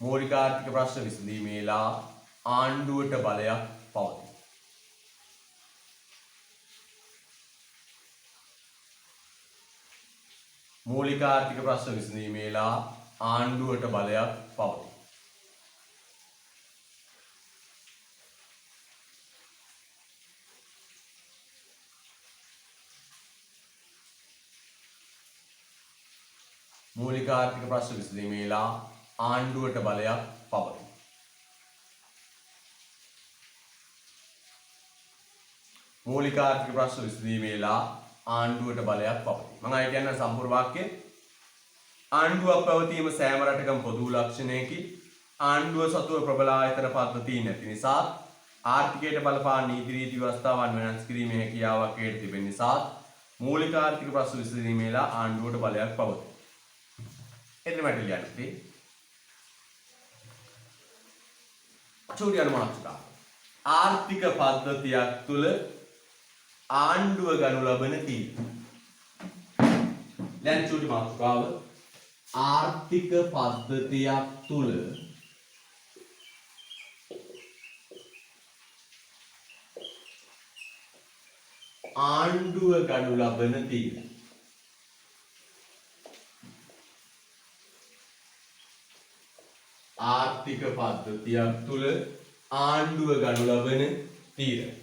මූලික ආර්ථික ප්‍රශ්න විසඳීමේලා ආණ්ඩුවට බලයක් පවතී. මූලික ආර්ථික ප්‍රශ්න විසඳීමේලා ආණ්ඩුවට බලයක් පවතී. මූලික ආර්ථික ප්‍රශ්න විසඳීමේලා ආණ්ඩුවට බලයක් පවතී. මූලික ආර්ථික ප්‍රශ්න විසඳීමේලා ආණ්ඩුවට බලයක් පවතී. මම ආයෙ කියන්න සම්පූර්ණ වාක්‍යය. ආණ්ඩුවක් පැවතීම සෑම රටකම පොදු ලක්ෂණයකි. ආණ්ඩුව සතුව ප්‍රබල ආයතන පද්ධතීන් නැති නිසා ආර්ථිකයට බලපාන නීති රීති ව්‍යවස්ථාවන් වෙනස් කිරීමේ හැකියාවක් හේතු තිබෙන නිසා මූලික ආර්ථික ප්‍රශ්න විසඳීමේලා ආණ්ඩුවට බලයක් පවතී. එතන මට ලියන්න චූටි අනුමානස්කා ආර්ථික පද්ධතියක් තුළ ආණ්ඩුව ගනු ලබන තීන්දුව. දැන් චූටි මාතෘකාව ආර්ථික පද්ධතියක් තුළ ආණ්ඩුව ගනු ලබන තීන්දුව. ආර්ථික පද්ධතියක් තුල ආණ්ඩුව ගනු ලබන තීරණ.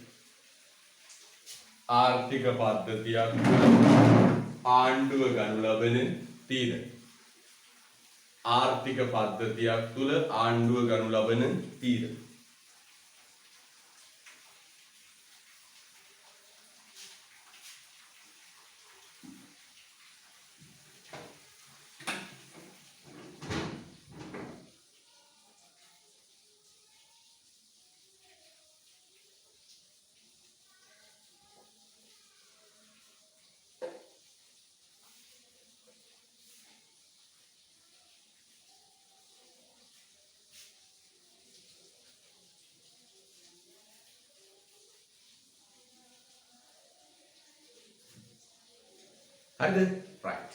ආර්ථික පද්ධතියක් තුල ආණ්ඩුව ගනු ලබන තීරණ. ආර්ථික පද්ධතියක් තුල ආණ්ඩුව ගනු ලබන තීරණ. හරිද? right.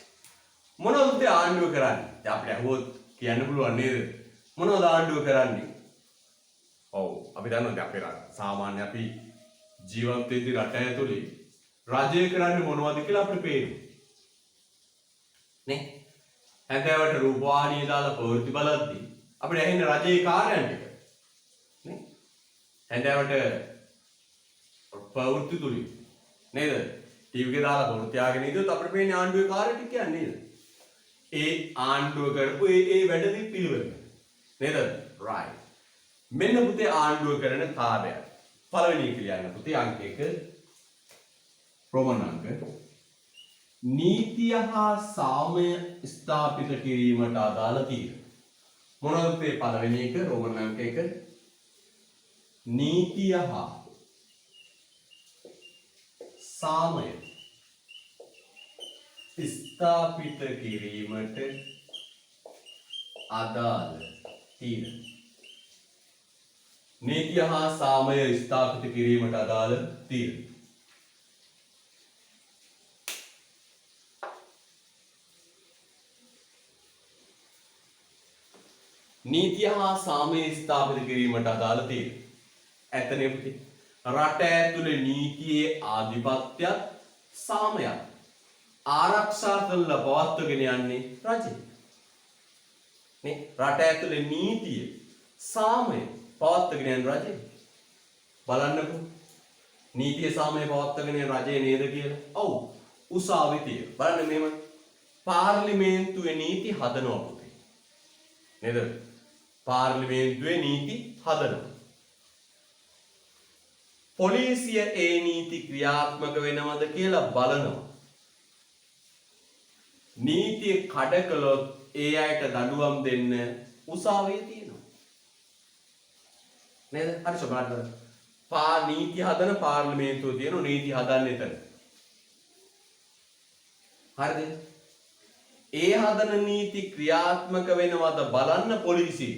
මොනවද ආණ්ඩුව කරන්නේ? දැන් අපිට අහුවොත් කියන්න පුළුවන් නේද? මොනවද ආණ්ඩුව කරන්නේ? ඔව් අපි දන්නවා දැන් අපේ සාමාන්‍ය අපි ජීවත් වෙද්දී රට ඇතුලේ රජය කරන්නේ මොනවද කියලා අපිට පේනවා. නේ? හැන්දෑවට රූපවාහිනිය දාලා ප්‍රවෘත්ති බලද්දී අපිට ඇහෙන රජයේ කාර්යයන් ටික. නේ? හැන්දෑවට ප්‍රවෘත්ති තුලින් නේද? ටීවී එකේ දාලා බොරු තියාගෙන ඉඳියොත් අපිට පේන්නේ ආණ්ඩුවේ කාර්ය ටික කියන්නේ නේද? ඒ ආණ්ඩුව කරපු ඒ වැඩදී පිළිවෙල. නේද? right. මෙන්න පුතේ ආණ්ඩුව කරන කාර්යය. පළවෙනි එක ලියන්න පුතේ අංක 1 රෝමන් අංක. නීතිය හා සාමය ස්ථාපිත කිරීමට අදාළ තීරණ. මොනවද පුතේ පළවෙනි එක රෝමන් අංක 1 නීතිය හා සාමය ස්ථාපිත කිරීමට අදාළ තීරණ. නීතිය හා සාමය ස්ථාපිත කිරීමට අදාළ තීරණ. නීතිය හා සාමය ස්ථාපිත කිරීමට අදාළ තීරණ. ඇත්තනේ පුතේ රට ඇතුලේ නීතියේ ආධිපත්‍යයත් සාමයත් ආරක්ෂා කරලා පවත්වගෙන යන්නේ රජය. නේ රට ඇතුලේ නීතිය සාමය පවත්වගෙන යන රජය. බලන්නකෝ නීතිය සාමය පවත්වගෙන යන රජය නේද කියලා. ඔව් උසාවි තියෙන. බලන්න මෙහෙම පාර්ලිමේන්තුවේ නීති හදනවා පුතේ. නේද? පාර්ලිමේන්තුවේ නීති හදනවා. පොලිසිය ඒ නීති ක්‍රියාත්මක වෙනවද කියලා බලනවා. නීතිය කඩ කළොත් ඒ අයට දඬුවම් දෙන්න උසාවිය තියෙනවා. නේද? හරි සබලන්න. නීති හදන පාර්ලිමේන්තුව තියෙන නීති හදන්න එතන. හරිද? ඒ හදන නීති ක්‍රියාත්මක වෙනවද බලන්න පොලිසිය.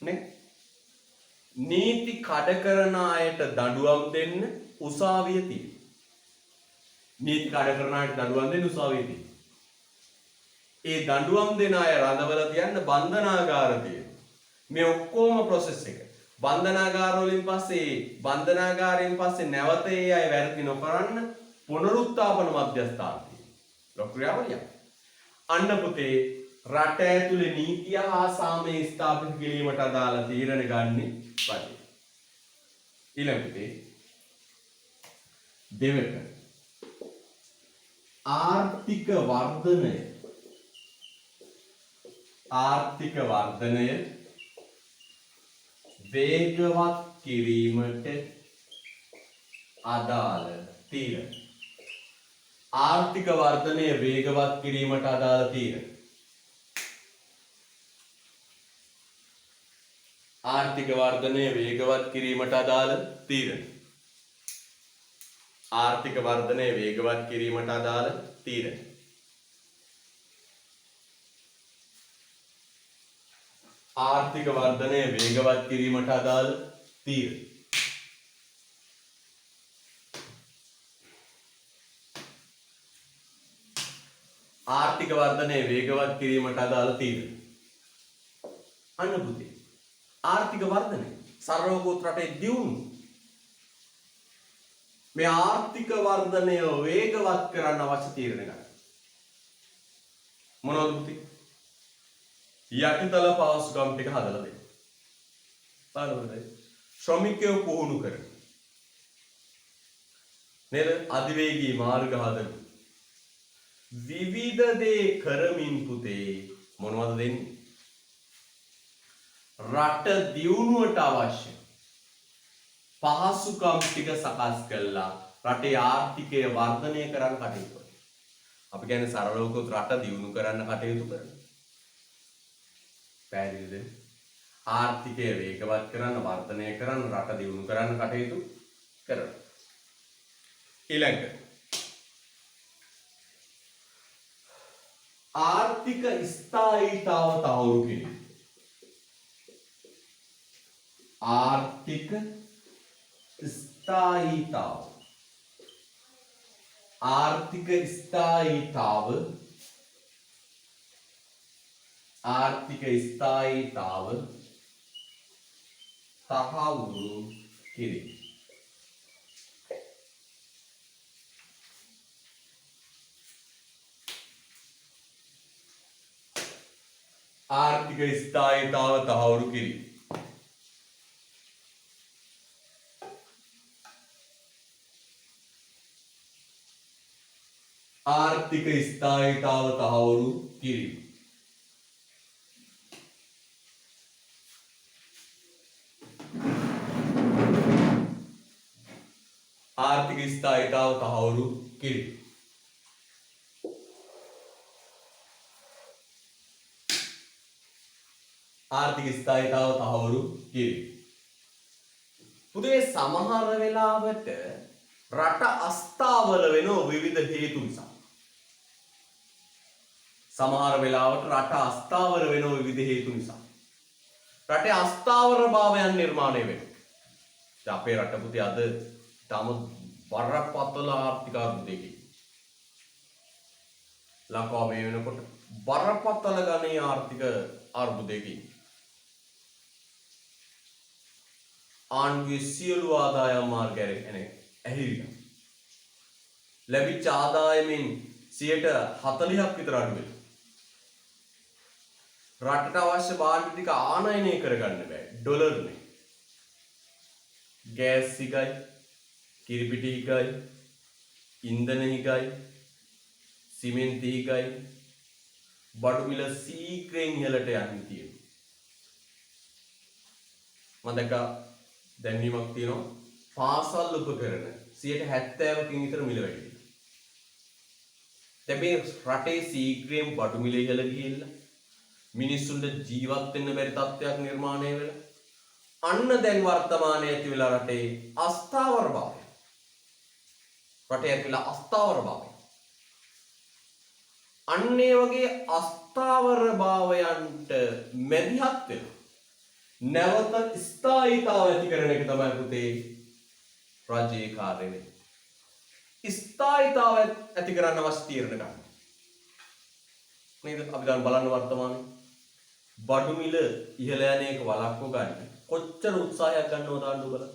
නේ? නීති කඩ කරන අයට දඬුවම් දෙන්න උසාවිය තියෙනවා. නීති කඩ කරන අයට දඬුවම් දෙන්න උසාවිය තියෙනවා. ඒ දඬුවම් දෙන අය රඳවලා තියන්න බන්ධනාගාර තියෙනවා. මේ ඔක්කොම process එක. බන්ධනාගාර වලින් පස්සේ බන්ධනාගාරයෙන් පස්සේ නැවත ඒ අය වැරදි නොකරන්න පුනරුත්ථාපන මධ්‍යස්ථාන තියෙනවා. ලොක්‍රියාවලිය. අන්න පුතේ රට ඇතුලේ නීතිය හා සාමය ස්ථාපිත කිරීමට අදාළ තීරණ ගන්නේ රජය. ඊළඟට දෙවක ආර්ථික වර්ධනය වේගවත් කිරීමට අදාළ තීරණ. ආර්ථික වර්ධනය වේගවත් කිරීමට අදාළ තීරණ. ආර්ථික වර්ධනය වේගවත් කිරීමට අදාළ තීරණ. ආර්ථික වර්ධනය වේගවත් කිරීමට අදාළ තීරණ. ආර්ථික වර්ධනය වේගවත් කිරීමට අදාළ තීරණ. ආර්ථික වර්ධනය වේගවත් කිරීමට අදාළ තීරණ. අන්න පුතේ ආර්ථික වර්ධනය සර්වෝගත රටේ දියුණු. මේ ආර්ථික වර්ධනය වේගවත් කරන්න අවශ්‍ය තීරණ ගන්න. මොනවද පුතේ? යටිතල පහසුකම් ටික හදලා දෙන්න. බලන්න ශ්‍රමිකයෝ පුහුණු කරන නේද අධිවේගී මාර්ග හදන විවිධ දේ කරමින් පුතේ මොනවද දෙන්නේ? රට දියුණුවට අවශ්‍ය පහසුකම් ටික සකස් කළා රටේ ආර්ථිකය වර්ධනය කරන්න කටයුතු කරනවා. අපි කියන්නේ සරලව කිව්වොත් රට දියුණු කරන්න කටයුතු කරනවා. පැහැදිලිද? ආර්ථිකය වේගවත් කරන්න වර්ධනය කරන්න රට දියුණු කරන්න කටයුතු කරනවා. ඊළඟ ආර්ථික ස්ථායීතාව තහවුරු කිරීම. ආර්ථික ස්ථායීතාව ආර්ථික ස්ථායීතාව ආර්ථික ස්ථායීතාව තහවුරු කිරීම. ආර්ථික ස්ථායීතාව තහවුරු කිරීම. ආර්ථික ස්ථායීතාව තහවුරු කිරීම. ආර්ථික ස්ථායීතාව තහවුරු කිරීම. ආර්ථික ස්ථායීතාව තහවුරු කිරීම. පුතේ සමහර වෙලාවට රට අස්ථාවර වෙන විවිධ හේතු නිසා. සමහර වෙලාවට රට අස්ථාවර වෙන විවිධ හේතු නිසා. රටේ අස්ථාවරභාවයන් නිර්මාණය වෙනවා. දැන් අපේ රට පුතේ අද තම බරපතල ආර්ථික අර්බුදයකින් ලංකාව මේ වෙනකොට බරපතල ගණයේ ආර්ථික අර්බුදයකින් ආණ්ඩුවේ සියලු ආදායම් මාර්ග ඇහිරිලා ලැබිච්ච ආදායමෙන් 40% විතර අඩු වෙලා රටට අවශ්‍ය භාණ්ඩ ටික ආනයනය කරගන්න බෑ. ඩොලර්නේ ගෑස් සිගයි කිරිපිටි හිගයි ඉන්ධන හිගයි සිමෙන්ති හිගයි බඩු මිල සීක්‍රයෙන් ඉහළට යන්න තියෙනවා. මම දැක්ක දැන්වීමක් තියෙනවා පාසල් උපකරණ 70%කින් විතර මිල වැඩි වෙනවා. දැන් මේ රටේ සීක්‍රයෙන් බඩු මිල ඉහළ ගිහිල්ලා මිනිස්සුන්ට ජීවත් වෙන්න බැරි තත්ත්වයක් නිර්මාණය වෙලා අන්න දැන් වර්තමානයේ ඇති වෙලා රටේ අස්ථාවරභාවය. රටේ ඇතිලා අස්ථාවරභාවය. අන්න ඒ වගේ අස්ථාවරභාවයන්ට මැදිහත් වෙලා නැවත ස්ථායීතාව ඇති කරන එක තමයි පුතේ රජයේ කාර්යය වෙන්නේ. ස්ථායීතාව ඇති කරන්න අවශ්‍ය තීරණ ගන්න. නේද? අපි දැන් බලන්න වර්තමානයේ බඩු මිල ඉහළ යන එක වළක්ව ගන්න කොච්චර උත්සාහයක් ගන්නවද ආණ්ඩුව බලන්න.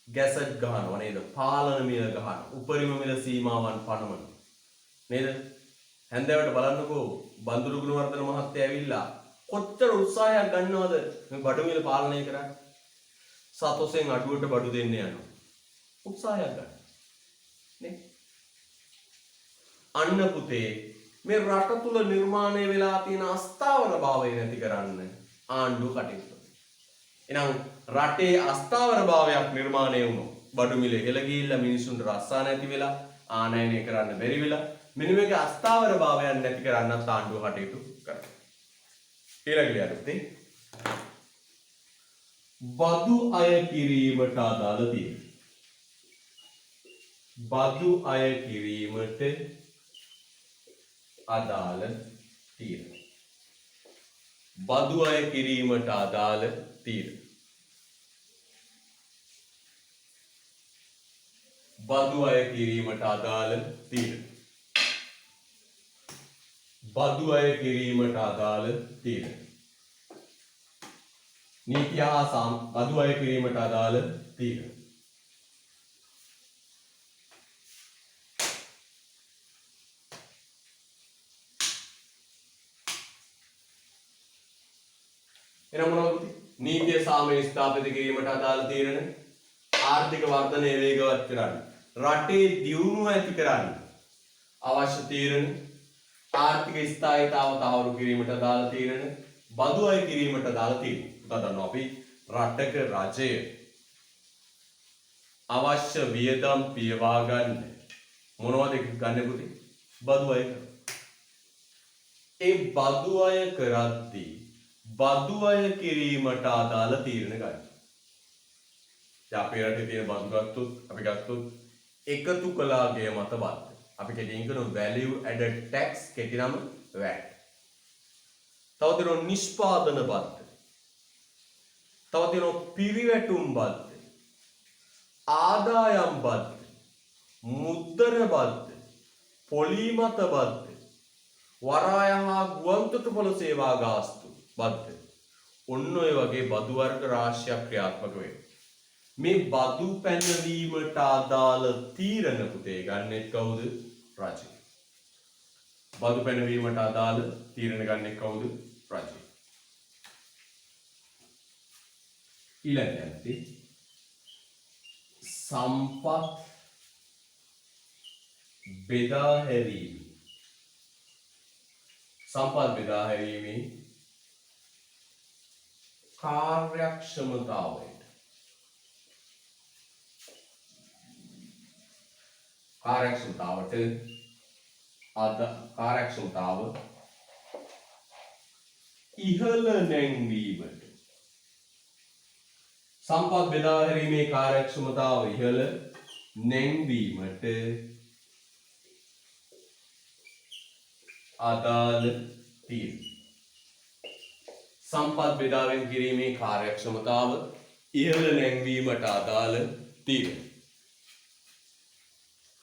ගැසට් ගහනවා නේද? පාලන මිල ගහනවා. උපරිම මිල සීමාවන් පනවනවා. නේද? හැන්දෑවට බලන්නකෝ බන්දුරු ගුණවර්ධන මහත්තයා ඇවිල්ලා කොච්චර උත්සාහයක් ගන්නවද මේ බඩු මිල පාලනය කරන්න. සතොසෙන් අඩුවට බඩු දෙන්න යනවා. උත්සාහයක් ගන්න. නේ? අන්න පුතේ මේ රට තුල නිර්මාණය වෙලා තියෙන අස්ථාවරභාවය නැති කරන්න ආණ්ඩුව කටයුතු. එහෙනම් රටේ අස්ථාවරභාවයක් නිර්මාණය වුණොත් බඩු මිල ඉහළ ගිහිල්ලා මිනිසුන්ට රස්සා නැති වෙලා ආනයනය කරන්න බැරි වෙලා මෙන්න මේකේ අස්ථාවරභාවයන් නැති කරන්නත් ආණ්ඩුව කටයුතු කරනවා. ඊළඟට යන්නේ බදු අය කිරීමට අදාළ තියෙනවා. බදු අය කිරීමට අදාළ තීරණ. බදු අය කිරීමට අදාළ තීරණ. බදු අය කිරීමට අදාළ තීරණ. බදු අය කිරීමට අදාළ තීරණ. නීති හා බදු අය කිරීමට අදාළ තීරණ. එහෙනම් මොනවද? නීතිය සාමය ස්ථාපිත කිරීමට අදාළ තීරණ, ආර්ථික වර්ධනය වේගවත් කරන්න, රටේ දියුණුව ඇති කරන්න අවශ්‍ය තීරණ, ආර්ථික ස්ථායීතාව තහවුරු කිරීමට අදාළ තීරණ, බදු අය කිරීමට අදාළ තීරණ. පුතා දන්නවා අපි රටක රජය අවශ්‍ය වියදම් පියවා ගන්න මොනවද ගන්න පුතේ? බදු අය කරනවා. ඒ බදු අය කරද්දී බදු අය කිරීමට අදාළ තීරණ ගන්න. දැන් අපේ රටේ තියෙන බදු අපි ගත්තොත් එකතු කළාගේ මත බද්ද. අපි කෙටියෙන් කරන value added tax කෙටි නම VAT. තව තියෙනවා නිෂ්පාදන බද්ද. තව තියෙනවා පිරිවැටුම් බද්ද. ආදායම් බද්ද. මුද්‍රණ බද්ද. පොලිමත බද්ද. වරාය හා ගුවන්තොටුපළ සේවා ගාස්තු බද්ද. ඔන්න ඔය වගේ බදු වර්ග රාශියක් ක්‍රියාත්මක වෙනවා. මේ බදු පැනවීමට අදාළ තීරණ පුතේ ගන්නෙ කවුද? රජය. බදු පැනවීමට අදාළ තීරණ ගන්නෙ කවුද? රජය. ඊළඟට සම්පත් බෙදා හැරීම. සම්පත් බෙදා හැරීමේ කාර්යක්ෂමතාවයට කාර්යක්ෂමතාව ඉහළ නැංවීමට සම්පත් බෙදා හැරීමේ කාර්යක්ෂමතාව ඉහළ නැංවීමට අදාළ තීරණ. සම්පත් බෙදාවෙන් කිරීමේ කාර්යක්ෂමතාව ඉහළ නැංවීමට අදාළ තීරණ.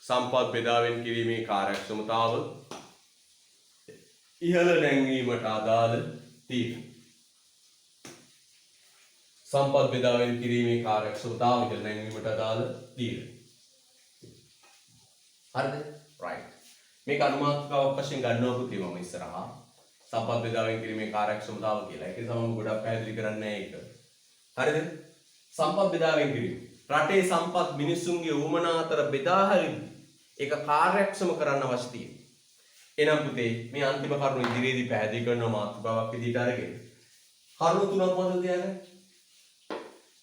සම්පත් බෙදාවෙන් කිරීමේ කාර්යක්ෂමතාව ඉහළ නැංවීමට අදාළ තීරණ. සම්පත් බෙදාවෙන් කිරීමේ කාර්යක්ෂමතාව ඉහළ නැංවීමට අදාළ තීරණ. හරිද? right. මේක අනුමානිකාවක් වශයෙන් ගන්නවා පුතේ මම ඉස්සරහා. සම්පත් බෙදාවෙන් කිරීමේ කාර්යක්ෂමතාව කියලා. ඒකේ සමම ගොඩක් පැහැදිලි කරන්නේ ඒක. හරිද? සම්පත් බෙදාවෙන් කිරීම. රටේ සම්පත් මිනිසුන්ගේ උවමනා අතර බෙදා හැරීම ඒක කාර්යක්ෂම කරන්න අවශ්‍ය තියෙනවා. එහෙනම් පුතේ මේ අන්තිම කරුණ ඉදිරියේදී පැහැදිලි කරන මාතෘකාවක් විදිහට අරගෙන කරුණු තුනක් මොනවද කියන්නේ?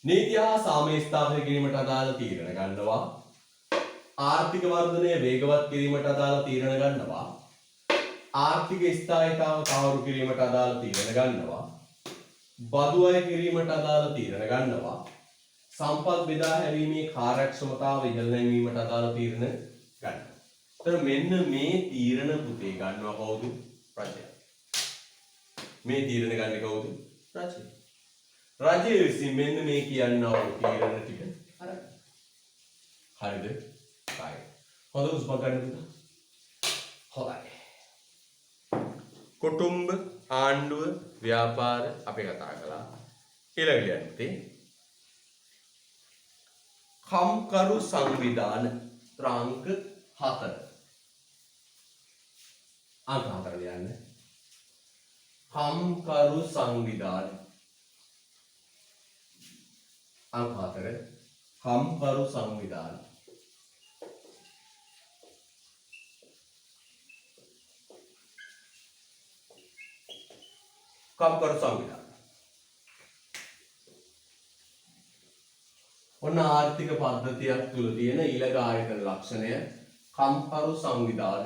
නීතිය හා සාමය ස්ථාපිත කිරීමට අදාළ තීරණ ගන්නවා. ආර්ථික වර්ධනය වේගවත් කිරීමට අදාළ තීරණ ගන්නවා. ආර්ථික ස්ථායීතාව තහවුරු කිරීමට අදාළ තීරණ ගන්නවා. බදු අය කිරීමට අදාළ තීරණ ගන්නවා. සම්පත් බෙදා හැරීමේ කාර්යක්ෂමතාව ඉහළ නැංවීමට අදාළ තීරණ ගන්නවා. ඒතර මෙන්න මේ තීරණ පුතේ ගන්නවා කවුද? රජය. මේ තීරණ ගන්නේ කවුද? රජය. රජය විසින් මෙන්න මේ කියනවා තීරණ ටික අරගෙන. හරිද? right. හොඳ උස්ම ගන්න පුතා. හොඳයි. කුටුම්බ, ආණ්ඩුව, ව්‍යාපාර අපි කතා කළා. ඊළඟට කම්කරු සංවිධාන ත්‍රාංක 4. අංක 4 ලියන්න. කම්කරු සංවිධාන අංක 4 කම්කරු සංවිධාන කම්කරු සංවිධාන ඔන්න ආර්ථික පද්ධතියක් තුල තියෙන ඊළඟ ආයතන ලක්ෂණය කම්කරු සංවිධාන.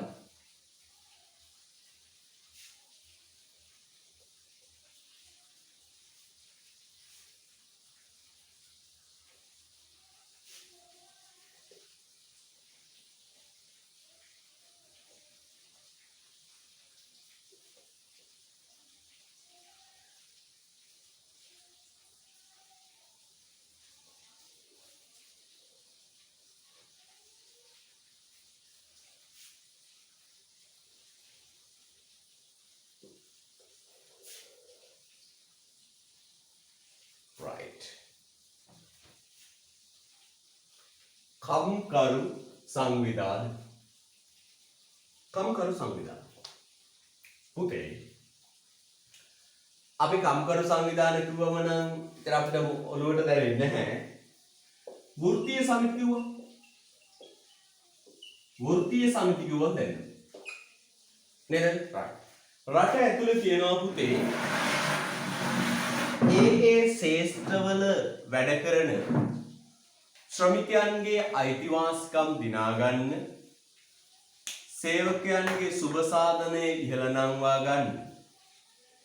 right. කම්කරු සංවිධාන. කම්කරු සංවිධාන පුතේ අපි කම්කරු සංවිධාන කිව්වම නම් ඉතින් අපිට ඔළුවට දැනෙන්නේ නැහැ. වෘත්තීය සමිති කිව්වා. වෘත්තීය සමිති කිව්වොත් දැනෙනවා. නේද? රට ඇතුලේ තියෙනවා පුතේ ඒ ශේෂ්ත්‍රවල වැඩ කරන ශ්‍රමිකයන්ගේ අයිතිවාසිකම් දිනා ගන්න, සේවකයන්ගේ සුබ සාධනයේ ඉහළ නංවා ගන්න,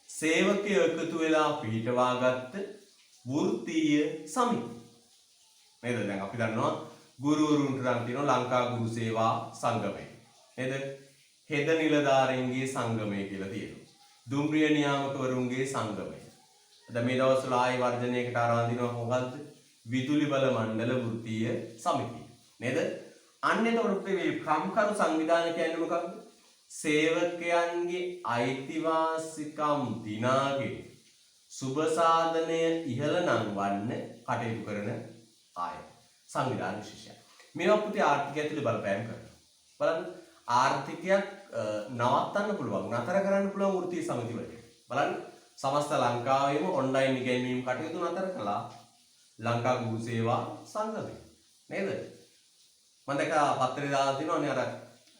සේවකයෝ එකතු වෙලා පිහිටවා ගත්ත වෘත්තීය සමිති. නේද? දැන් අපි දන්නවා ගුරුවරුන්ට නම් තියෙනවා ලංකා ගුරු සේවා සංගමය. නේද? හෙද නිලධාරීන්ගේ සංගමය කියලා තියෙනවා. දුම්රිය නියාමකවරුන්ගේ සංගමය. දැන් මේ දවස්වල ආයි වර්ජනයකට ආරම්භ දිනවා මොකද්ද? විදුලි බල මණ්ඩල වෘත්තීය සමිතිය. නේද? අන්න එතකොට මේ කම්කරු සංවිධාන කියන්නේ මොකක්ද? සේවකයන්ගේ අයිතිවාසිකම් දිනාගෙන සුබ සාධනය ඉහළ නංවන්න කටයුතු කරන සංවිධාන විශේෂයක්. මේවා පුතේ ආර්ථිකය ඇතුලේ බලපෑම් කරනවා. බලන්න ආර්ථිකයක් නවත්තන්න පුළුවන්, නතර කරන්න පුළුවන් වෘත්තීය සමිති වලට. බලන්න සමස්ත ලංකාවේම ඔන්ලයින් ඉගෙනීම් කටයුතු නතර කළා ලංකා ගුරු සේවා සංගමය. නේද? මම දැක්ක පත්තරේ දාලා තිනවනේ අර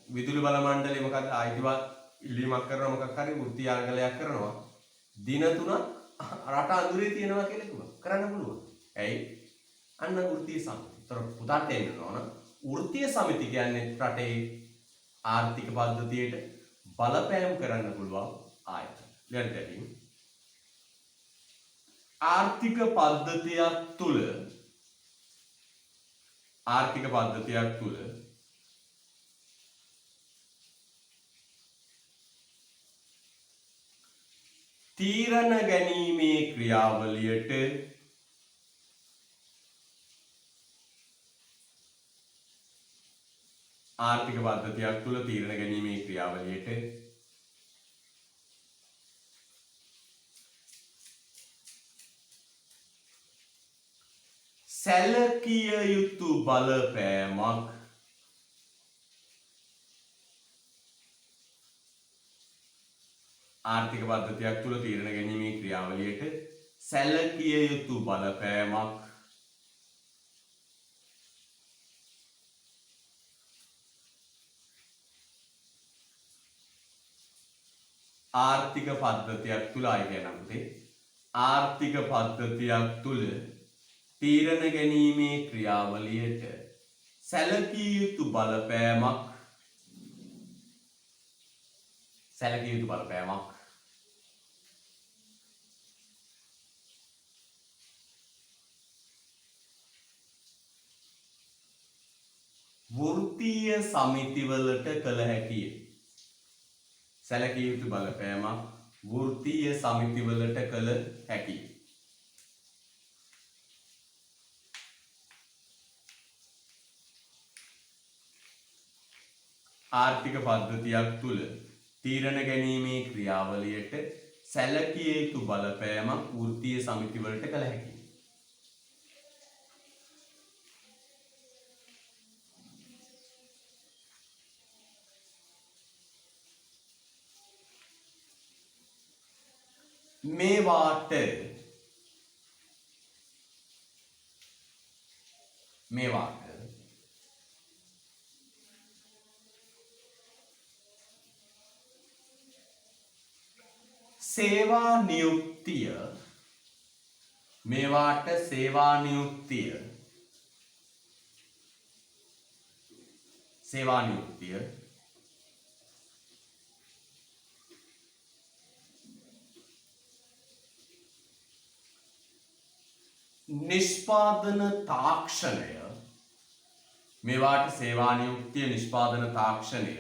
විදුලි බල මණ්ඩලය මොකක්ද අයිතිවා ඉල්ලීමක් කරනවා මොකක් හරි වෘත්තීය අරගලයක් කරනවා. දින 3ක් රට අඳුරේ තියෙනවා කියලා කිව්වා. කරන්න පුළුවන්. ඇයි? අන්න වෘත්තීය සමිති. ඒතර පුතාට තේරෙන්න ඕන වෘත්තීය සමිති කියන්නේ රටේ ආර්ථික පද්ධතියට බලපෑම් කරන්න පුළුවන් ආයතන. ඊළඟට ආර්ථික පද්ධතියක් තුල තීරණ ගැනීමේ ක්‍රියාවලියට සැලකිය යුතු බලපෑමක් ආර්ථික පද්ධතියක් තුළ තීරණ ගැනීමේ ක්‍රියාවලියට සැලකිය යුතු බලපෑමක් ආර්ථික පද්ධතියක් තුළ ආර්ථික පද්ධතියක් තුළ තීරණ ගැනීමේ ක්‍රියාවලියට සැලකිය යුතු බලපෑමක් වෘත්තීය සමිතිවලට කළ හැකිය. සැලකිය යුතු බලපෑමක් වෘත්තීය සමිතිවලට කළ හැකිය. ආර්ථික පද්ධතියක් තුළ තීරණ ගැනීමේ ක්‍රියාවලියට සැලකිය යුතු බලපෑමක් වෘත්තීය සමිතිවලට කළ හැකියි. මේවාට සේවා නියුක්තිය නිෂ්පාදන තාක්ෂණය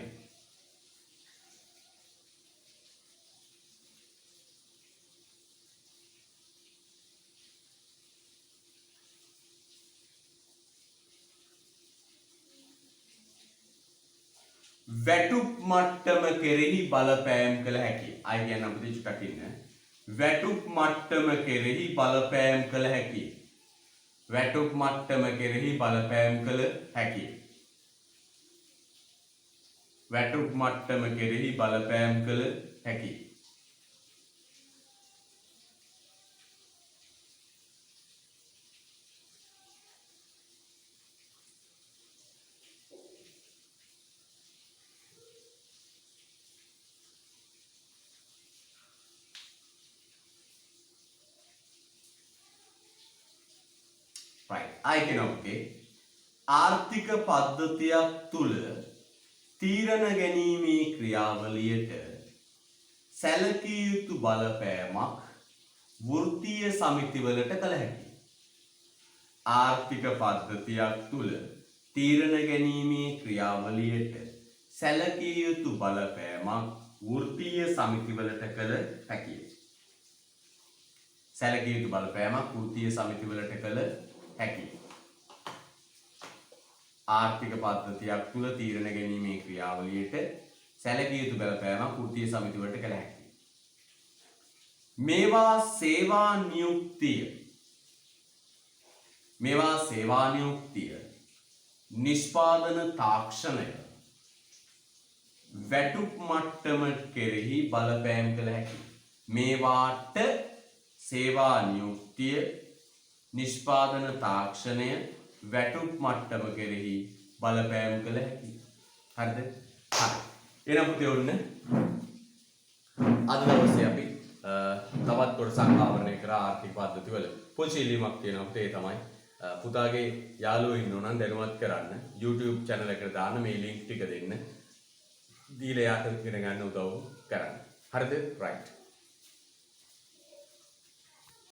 වැටුප් මට්ටම කෙරෙහි බලපෑම් කළ හැකියි. අය කියන අපිට චුට්ටක් ඉන්න. වැටුප් මට්ටම කෙරෙහි බලපෑම් කළ හැකියි. වැටුප් මට්ටම කෙරෙහි බලපෑම් කළ හැකියි. වැටුප් මට්ටම කෙරෙහි බලපෑම් කළ හැකියි. right. ආයකන පුතේ ආර්ථික පද්ධතියක් තුල තීරණ ගැනීමේ ක්‍රියාවලියට සැලකිය යුතු බලපෑමක් වෘත්තීය සමිතිවලට කළ හැකියි. ආර්ථික පද්ධතියක් තුල තීරණ ගැනීමේ ක්‍රියාවලියට සැලකිය යුතු බලපෑමක් වෘත්තීය සමිතිවලට කළ හැකියි. සැලකිය යුතු බලපෑමක් වෘත්තීය සමිතිවලට කළ හැකියි. ආර්ථික පද්ධතියක් තුල තීරණ ගැනීමේ ක්‍රියාවලියට සැලකිය යුතු බලපෑමක් වෘත්තීය සමිතිවලට කළ හැකියි. මේවා සේවා නියුක්තිය නිෂ්පාදන තාක්ෂණය වැටුප් මට්ටම කෙරෙහි බලපෑම් කළ හැකියි. මේවාට සේවා නියුක්තිය නිෂ්පාදන තාක්ෂණය වැටුප් මට්ටම කෙරෙහි බලපෑම් කළ හැකියි. හරිද? හරි. එහෙනම් පුතේ ඔන්න අද දවසේ අපි තවත් කොටසක් ආවරණය කරා ආර්ථික පද්ධති වල. පොඩි ඉල්ලීමක් තියෙනවා පුතේ. ඒ තමයි පුතාගේ යාළුවෝ ඉන්නෝ නම් දැනුවත් කරන්න YouTube channel එකට දාන්න මේ link ටික දෙන්න. දීලා යාට ඉගෙන ගන්න උදව් කරන්න. හරිද? right.